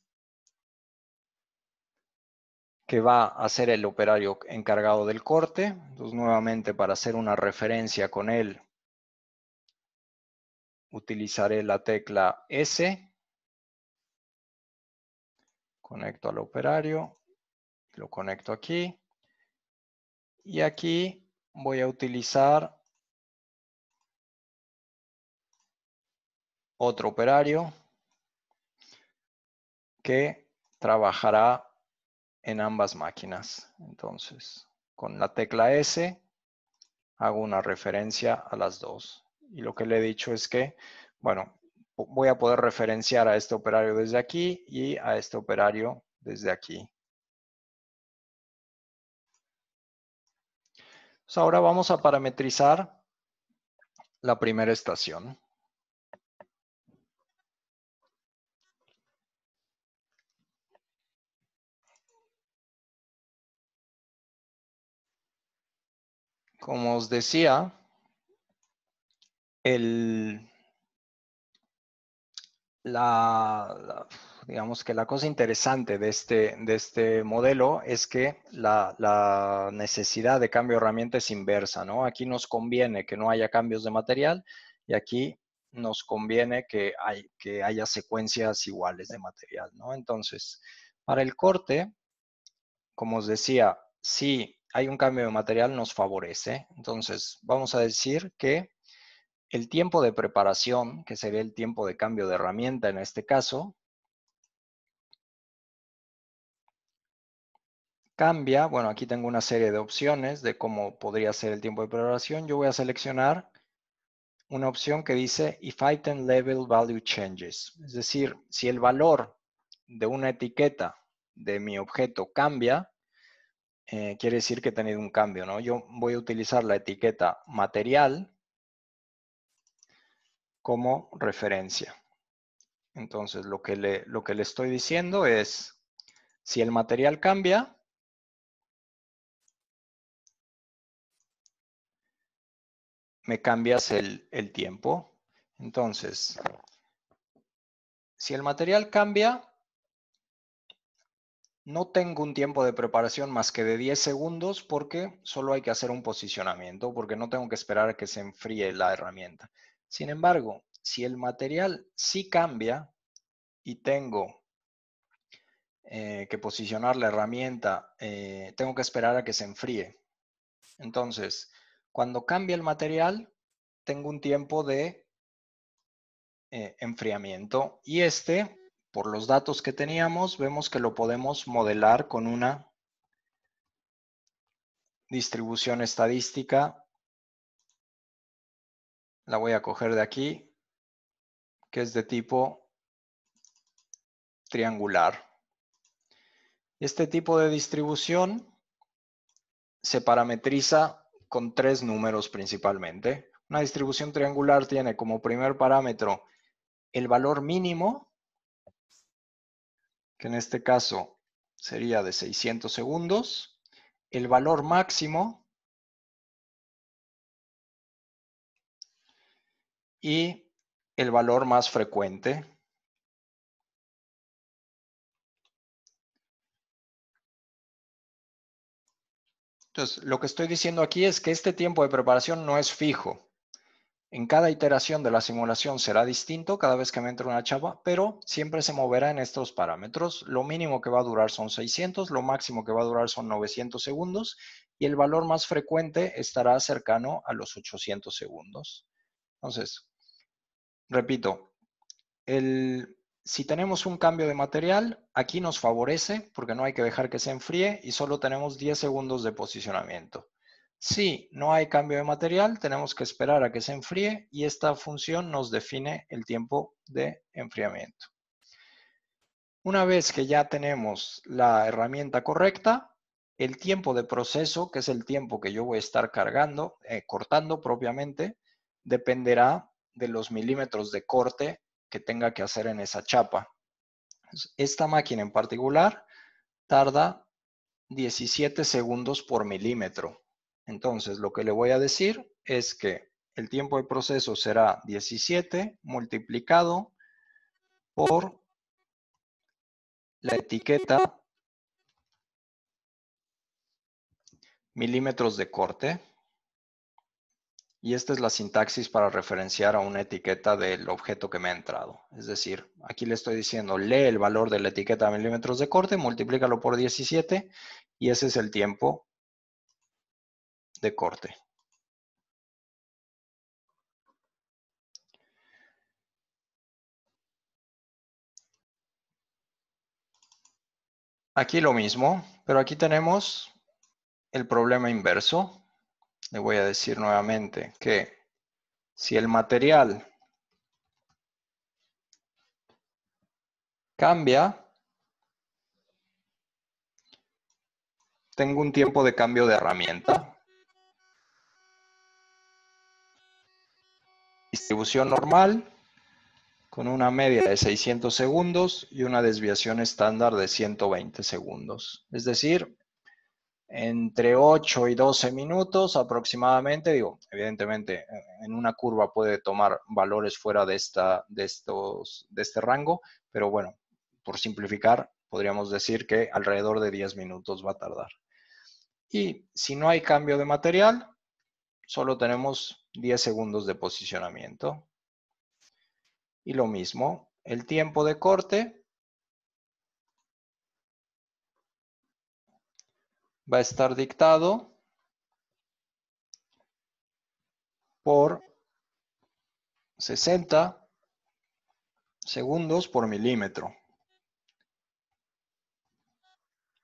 que va a ser el operario encargado del corte. Entonces, nuevamente, para hacer una referencia con él, utilizaré la tecla S. Conecto al operario, lo conecto aquí. Y aquí voy a utilizar otro operario que trabajará en ambas máquinas. Entonces, con la tecla S hago una referencia a las dos. Y lo que le he dicho es que, bueno, voy a poder referenciar a este operario desde aquí y a este operario desde aquí. Entonces, ahora vamos a parametrizar la primera estación. Como os decía, digamos que la cosa interesante de este modelo es que la necesidad de cambio de herramienta es inversa, ¿no? Aquí nos conviene que no haya cambios de material y aquí nos conviene que haya secuencias iguales de material, ¿no? Entonces, para el corte, como os decía, si hay un cambio de material nos favorece. Entonces, vamos a decir que el tiempo de preparación, que sería el tiempo de cambio de herramienta en este caso, cambia, bueno, aquí tengo una serie de opciones de cómo podría ser el tiempo de preparación. Yo voy a seleccionar una opción que dice If Item Level Value Changes. Es decir, si el valor de una etiqueta de mi objeto cambia, quiere decir que he tenido un cambio, ¿no? Yo voy a utilizar la etiqueta material como referencia. Entonces, lo que le estoy diciendo es, si el material cambia, me cambias el tiempo. Entonces, si el material cambia, no tengo un tiempo de preparación más que de 10 segundos porque solo hay que hacer un posicionamiento, porque no tengo que esperar a que se enfríe la herramienta. Sin embargo, si el material sí cambia y tengo que posicionar la herramienta, tengo que esperar a que se enfríe. Entonces, cuando cambia el material, tengo un tiempo de enfriamiento y por los datos que teníamos, vemos que lo podemos modelar con una distribución estadística. La voy a coger de aquí, que es de tipo triangular. Este tipo de distribución se parametriza con 3 números principalmente. Una distribución triangular tiene como primer parámetro el valor mínimo, que en este caso sería de 600 segundos, el valor máximo y el valor más frecuente. Entonces, lo que estoy diciendo aquí es que este tiempo de preparación no es fijo. En cada iteración de la simulación será distinto cada vez que me entre una chapa, pero siempre se moverá en estos parámetros. Lo mínimo que va a durar son 600, lo máximo que va a durar son 900 segundos y el valor más frecuente estará cercano a los 800 segundos. Entonces, repito, si tenemos un cambio de material, aquí nos favorece porque no hay que dejar que se enfríe y solo tenemos 10 segundos de posicionamiento. Si no hay cambio de material, tenemos que esperar a que se enfríe y esta función nos define el tiempo de enfriamiento. Una vez que ya tenemos la herramienta correcta, el tiempo de proceso, que es el tiempo que yo voy a estar cargando, cortando propiamente, dependerá de los milímetros de corte que tenga que hacer en esa chapa. Esta máquina en particular tarda 17 segundos por milímetro. Entonces, lo que le voy a decir es que el tiempo de proceso será 17 multiplicado por la etiqueta milímetros de corte. Y esta es la sintaxis para referenciar a una etiqueta del objeto que me ha entrado. Es decir, aquí le estoy diciendo, lee el valor de la etiqueta milímetros de corte, multiplícalo por 17 y ese es el tiempo de corte. Aquí lo mismo, pero aquí tenemos el problema inverso. Le voy a decir nuevamente que si el material cambia, tengo un tiempo de cambio de herramienta. Distribución normal, con una media de 600 segundos y una desviación estándar de 120 segundos. Es decir, entre 8 y 12 minutos aproximadamente, digo, evidentemente en una curva puede tomar valores fuera de este rango, pero bueno, por simplificar, podríamos decir que alrededor de 10 minutos va a tardar. Y si no hay cambio de material, solo tenemos 10 segundos de posicionamiento. Y lo mismo, el tiempo de corte va a estar dictado por 60 segundos por milímetro.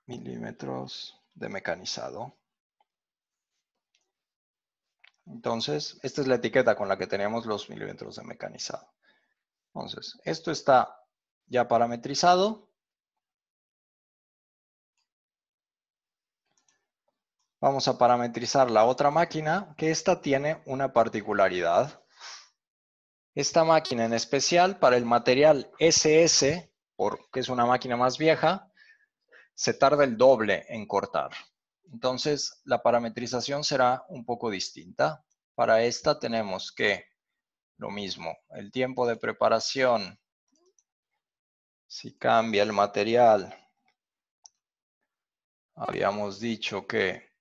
Milímetros de mecanizado. Entonces, esta es la etiqueta con la que teníamos los milímetros de mecanizado. Entonces, esto está ya parametrizado. Vamos a parametrizar la otra máquina, que esta tiene una particularidad. Esta máquina en especial, para el material SS, porque es una máquina más vieja, se tarda el doble en cortar. Entonces, la parametrización será un poco distinta. Para esta tenemos que, lo mismo, el tiempo de preparación, si cambia el material, habíamos dicho que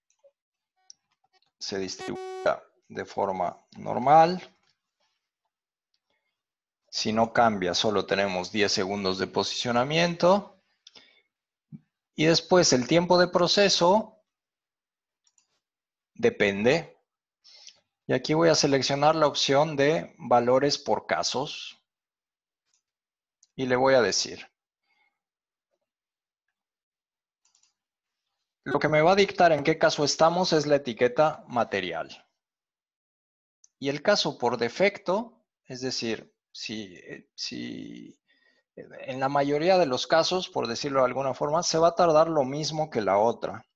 se distribuya de forma normal. Si no cambia, solo tenemos 10 segundos de posicionamiento. Y después el tiempo de proceso depende. Y aquí voy a seleccionar la opción de valores por casos. Y le voy a decir. Lo que me va a dictar en qué caso estamos es la etiqueta material. Y el caso por defecto, es decir, si en la mayoría de los casos, por decirlo de alguna forma, se va a tardar lo mismo que la otra.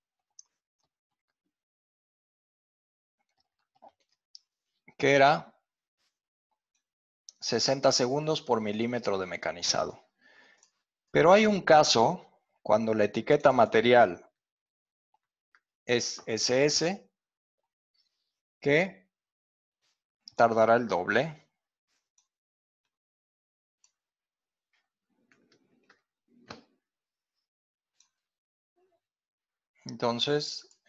Que era 60 segundos por milímetro de mecanizado. Pero hay un caso cuando la etiqueta material es SS que tardará el doble. Entonces,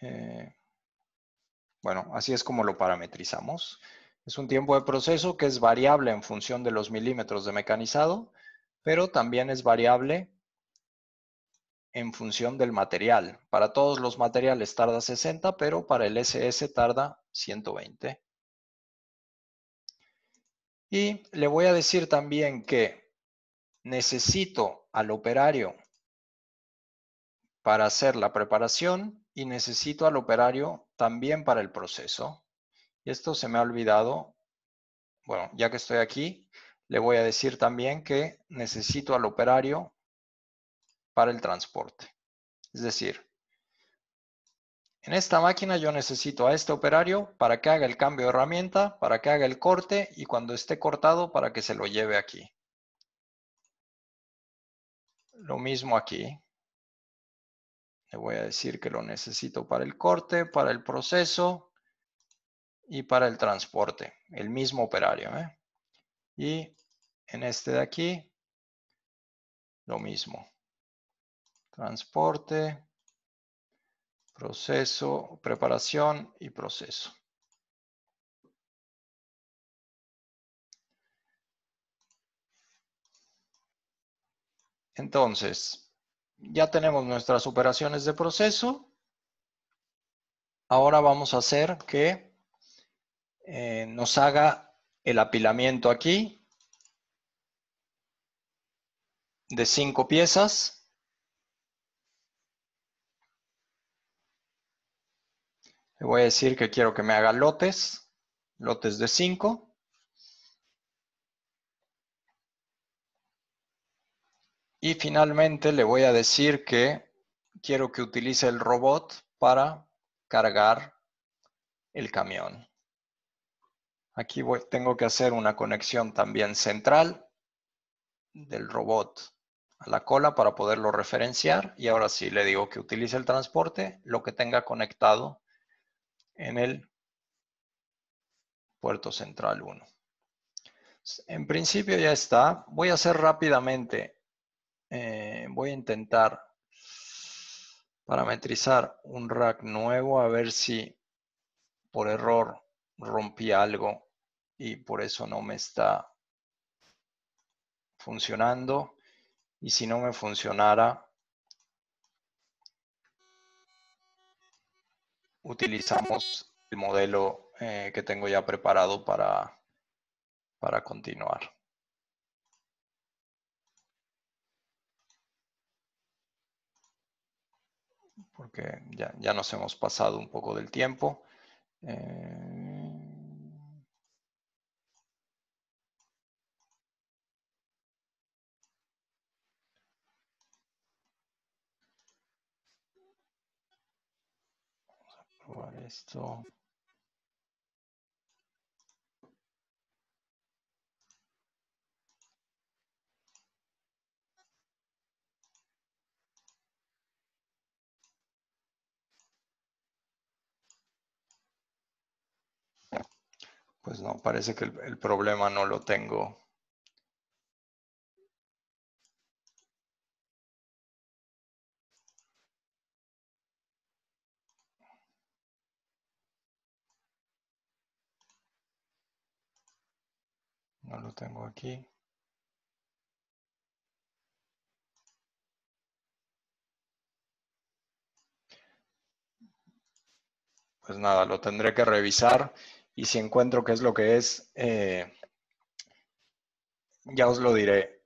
bueno, así es como lo parametrizamos. Es un tiempo de proceso que es variable en función de los milímetros de mecanizado, pero también es variable en función del material. Para todos los materiales tarda 60, pero para el SS tarda 120. Y le voy a decir también que necesito al operario para hacer la preparación y necesito al operario también para el proceso. Y esto se me ha olvidado. Bueno, ya que estoy aquí, le voy a decir también que necesito al operario para el transporte. Es decir, en esta máquina yo necesito a este operario para que haga el cambio de herramienta, para que haga el corte y cuando esté cortado para que se lo lleve aquí. Lo mismo aquí. Le voy a decir que lo necesito para el corte, para el proceso y para el transporte. El mismo operario. Y en este de aquí, lo mismo. Transporte, proceso, preparación y proceso. Entonces, ya tenemos nuestras operaciones de proceso. Ahora vamos a hacer que nos haga el apilamiento aquí de 5 piezas. Le voy a decir que quiero que me haga lotes de 5. Y finalmente le voy a decir que quiero que utilice el robot para cargar el camión. Aquí tengo que hacer una conexión también central del robot a la cola para poderlo referenciar. Y ahora sí le digo que utilice el transporte, lo que tenga conectado en el puerto central 1. En principio ya está. Voy a hacer rápidamente, voy a intentar parametrizar un rack nuevo a ver si por error rompí algo y por eso no me está funcionando. Y si no me funcionara, utilizamos el modelo que tengo ya preparado para continuar. porque ya nos hemos pasado un poco del tiempo. Probar esto. Pues no, parece que el problema no lo tengo. No lo tengo aquí. Pues nada, lo tendré que revisar y si encuentro qué es lo que es, ya os lo diré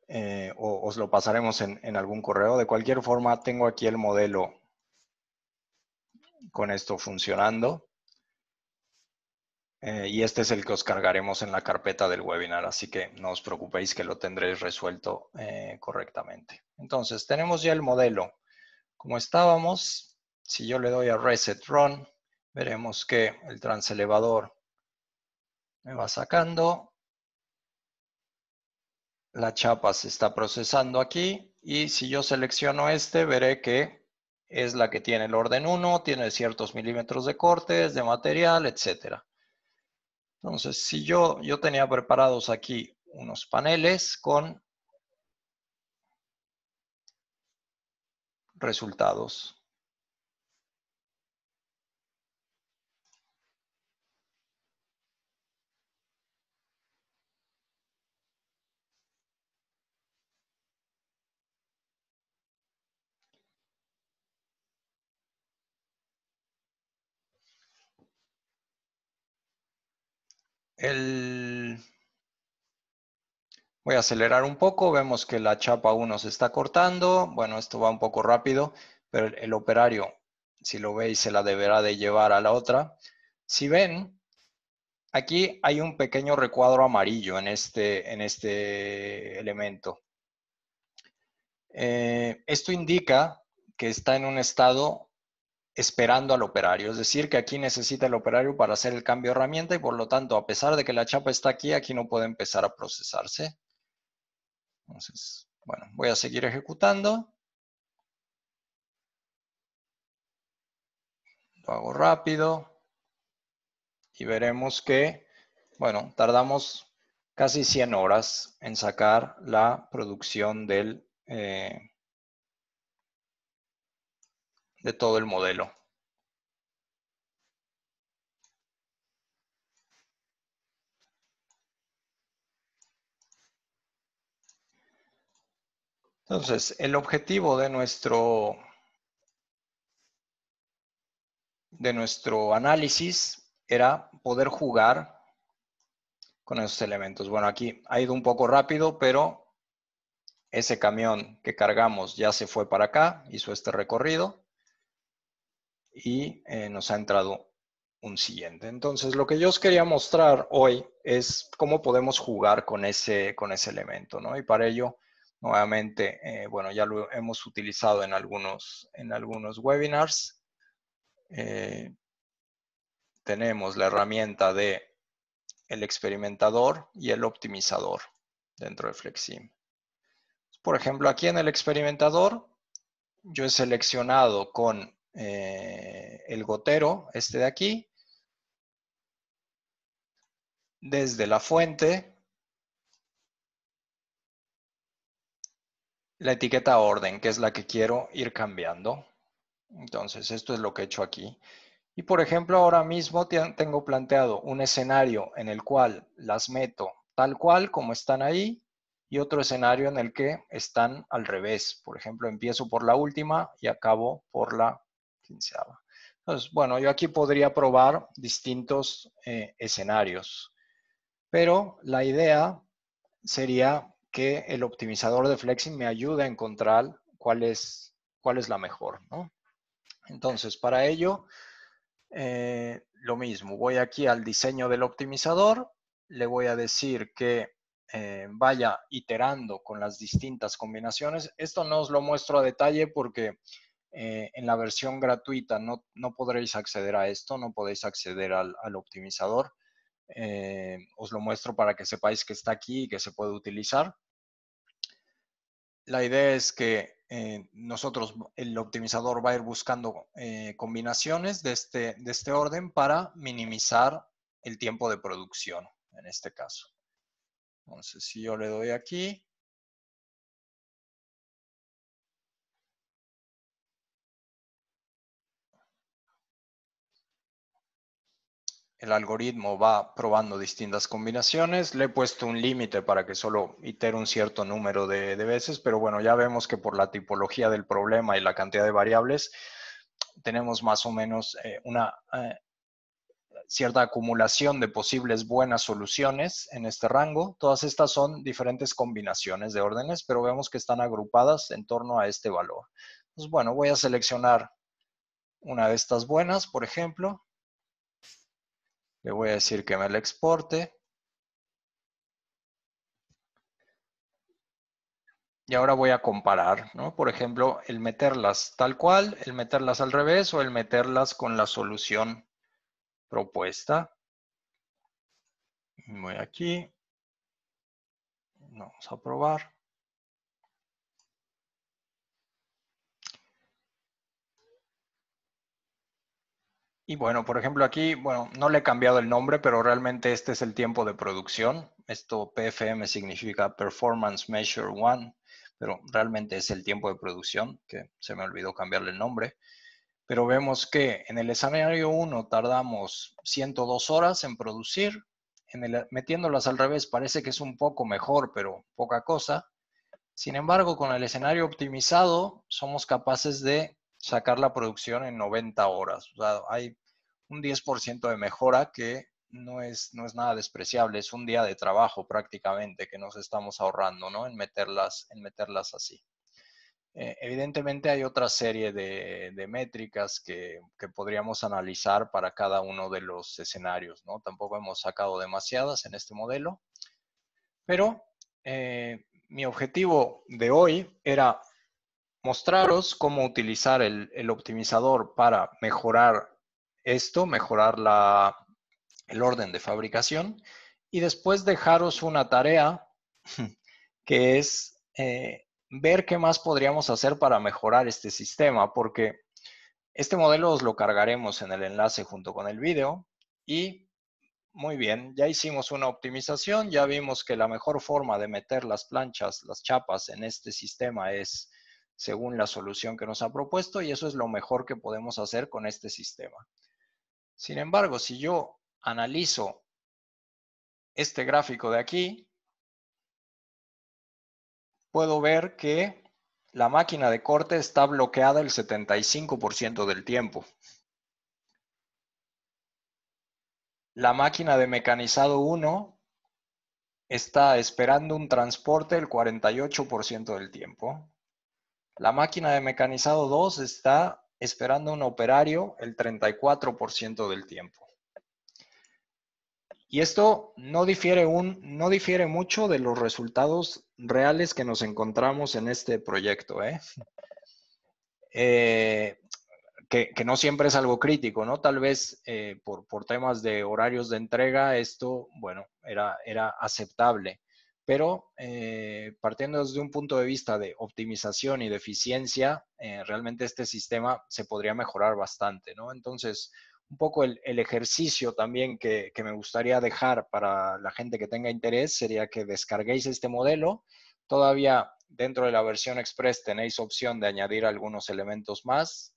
o os lo pasaremos en algún correo. De cualquier forma, tengo aquí el modelo con esto funcionando. Y este es el que os cargaremos en la carpeta del webinar, así que no os preocupéis que lo tendréis resuelto correctamente. Entonces, tenemos ya el modelo. Como estábamos, si yo le doy a Reset Run, veremos que el transelevador me va sacando. La chapa se está procesando aquí y si yo selecciono este, veré que es la que tiene el orden 1, tiene ciertos milímetros de cortes, de material, etcétera. Entonces, si yo tenía preparados aquí unos paneles con resultados. Voy a acelerar un poco, vemos que la chapa 1 se está cortando. Bueno, esto va un poco rápido, pero el operario, si lo veis, se la deberá de llevar a la otra. Si ven, aquí hay un pequeño recuadro amarillo en este elemento. Esto indica que está en un estado esperando al operario, es decir, que aquí necesita el operario para hacer el cambio de herramienta y por lo tanto, a pesar de que la chapa está aquí, aquí no puede empezar a procesarse. Entonces, bueno, voy a seguir ejecutando. Lo hago rápido y veremos que, bueno, tardamos casi 100 horas en sacar la producción de todo el modelo. Entonces, el objetivo de nuestro análisis era poder jugar con esos elementos. Bueno, aquí ha ido un poco rápido, pero ese camión que cargamos ya se fue para acá, hizo este recorrido y nos ha entrado un siguiente. Entonces, lo que yo os quería mostrar hoy es cómo podemos jugar con ese elemento, ¿no? Y para ello, nuevamente, bueno, ya lo hemos utilizado en algunos webinars. Tenemos la herramienta de el experimentador y el optimizador dentro de FlexSim. Por ejemplo, aquí en el experimentador, yo he seleccionado con el gotero, este de aquí, desde la fuente, la etiqueta orden, que es la que quiero ir cambiando. Entonces, esto es lo que he hecho aquí. Y por ejemplo, ahora mismo tengo planteado un escenario en el cual las meto tal cual como están ahí y otro escenario en el que están al revés. Por ejemplo, empiezo por la última y acabo por la 15ª. Entonces, bueno, yo aquí podría probar distintos escenarios, pero la idea sería que el optimizador de Flexing me ayude a encontrar cuál es la mejor, ¿no? Entonces, para ello, lo mismo, voy aquí al diseño del optimizador, le voy a decir que vaya iterando con las distintas combinaciones. Esto no os lo muestro a detalle porque en la versión gratuita no podréis acceder a esto, no podéis acceder al optimizador. Os lo muestro para que sepáis que está aquí y que se puede utilizar. La idea es que el optimizador va a ir buscando combinaciones de este orden para minimizar el tiempo de producción, en este caso. Entonces, si yo le doy aquí, el algoritmo va probando distintas combinaciones. Le he puesto un límite para que solo itere un cierto número de veces, pero bueno, ya vemos que por la tipología del problema y la cantidad de variables, tenemos más o menos una cierta acumulación de posibles buenas soluciones en este rango. Todas estas son diferentes combinaciones de órdenes, pero vemos que están agrupadas en torno a este valor. Pues bueno, voy a seleccionar una de estas buenas, por ejemplo. Le voy a decir que me la exporte. Y ahora voy a comparar, ¿no? Por ejemplo, el meterlas tal cual, el meterlas al revés o el meterlas con la solución propuesta. Voy aquí. Vamos a probar. Y bueno, por ejemplo aquí, bueno, no le he cambiado el nombre, pero realmente este es el tiempo de producción. Esto PFM significa Performance Measure One, pero realmente es el tiempo de producción, que se me olvidó cambiarle el nombre. Pero vemos que en el escenario 1 tardamos 102 horas en producir. Metiéndolas al revés parece que es un poco mejor, pero poca cosa. Sin embargo, con el escenario optimizado somos capaces de sacar la producción en 90 horas. O sea, hay un 10% de mejora que no es nada despreciable. Es un día de trabajo prácticamente que nos estamos ahorrando, ¿no? En meterlas así. Evidentemente hay otra serie de métricas que podríamos analizar para cada uno de los escenarios, ¿no? Tampoco hemos sacado demasiadas en este modelo, pero mi objetivo de hoy era mostraros cómo utilizar el optimizador para mejorar esto, mejorar el orden de fabricación y después dejaros una tarea que es ver qué más podríamos hacer para mejorar este sistema, porque este modelo os lo cargaremos en el enlace junto con el video y muy bien, ya hicimos una optimización, ya vimos que la mejor forma de meter las planchas, las chapas en este sistema es según la solución que nos ha propuesto y eso es lo mejor que podemos hacer con este sistema. Sin embargo, si yo analizo este gráfico de aquí, puedo ver que la máquina de corte está bloqueada el 75% del tiempo. La máquina de mecanizado 1 está esperando un transporte el 48% del tiempo. La máquina de mecanizado 2 está esperando un operario el 34% del tiempo. Y esto no difiere mucho de los resultados reales que nos encontramos en este proyecto. Que no siempre es algo crítico, ¿no? Tal vez por temas de horarios de entrega esto, bueno, era aceptable. Pero partiendo desde un punto de vista de optimización y de eficiencia, realmente este sistema se podría mejorar bastante, ¿no? Entonces, un poco el ejercicio también que me gustaría dejar para la gente que tenga interés sería que descarguéis este modelo. Todavía dentro de la versión Express tenéis opción de añadir algunos elementos más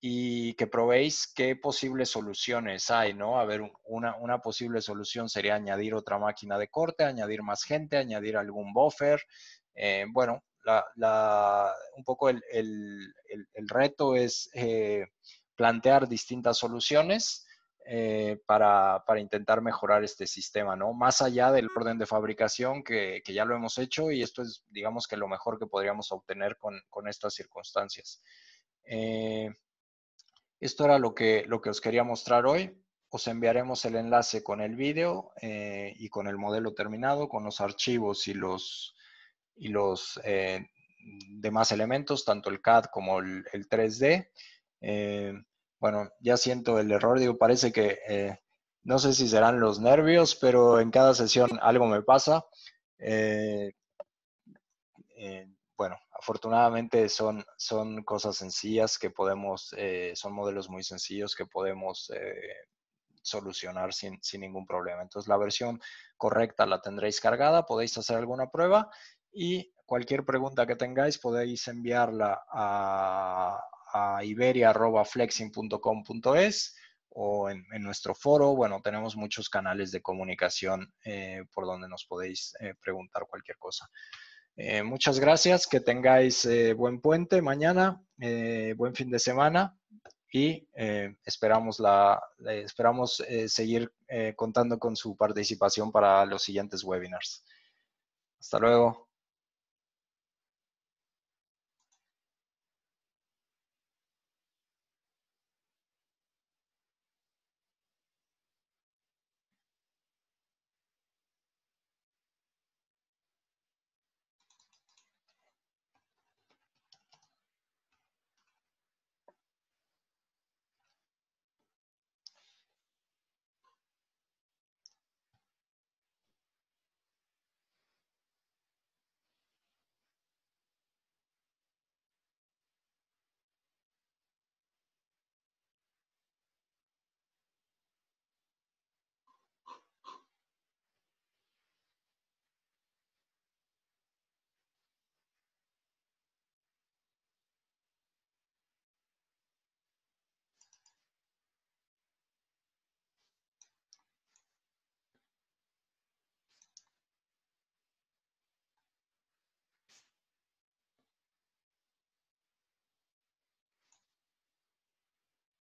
y que probéis qué posibles soluciones hay, ¿no? A ver, una posible solución sería añadir otra máquina de corte, añadir más gente, añadir algún buffer. Bueno, un poco el reto es plantear distintas soluciones para intentar mejorar este sistema, ¿no? Más allá del orden de fabricación que ya lo hemos hecho y esto es, digamos que lo mejor que podríamos obtener con estas circunstancias. Esto era lo que os quería mostrar hoy. Os enviaremos el enlace con el vídeo y con el modelo terminado, con los archivos y los demás elementos, tanto el CAD como el 3D. Bueno, ya siento el error, digo, parece que no sé si serán los nervios, pero en cada sesión algo me pasa. Bueno, afortunadamente son cosas sencillas que podemos, son modelos muy sencillos que podemos solucionar sin ningún problema. Entonces, la versión correcta la tendréis cargada, podéis hacer alguna prueba y cualquier pregunta que tengáis podéis enviarla a iberia@flexing.com.es o en nuestro foro. Bueno, tenemos muchos canales de comunicación por donde nos podéis preguntar cualquier cosa. Muchas gracias, que tengáis buen puente mañana, buen fin de semana y esperamos seguir contando con su participación para los siguientes webinars. Hasta luego.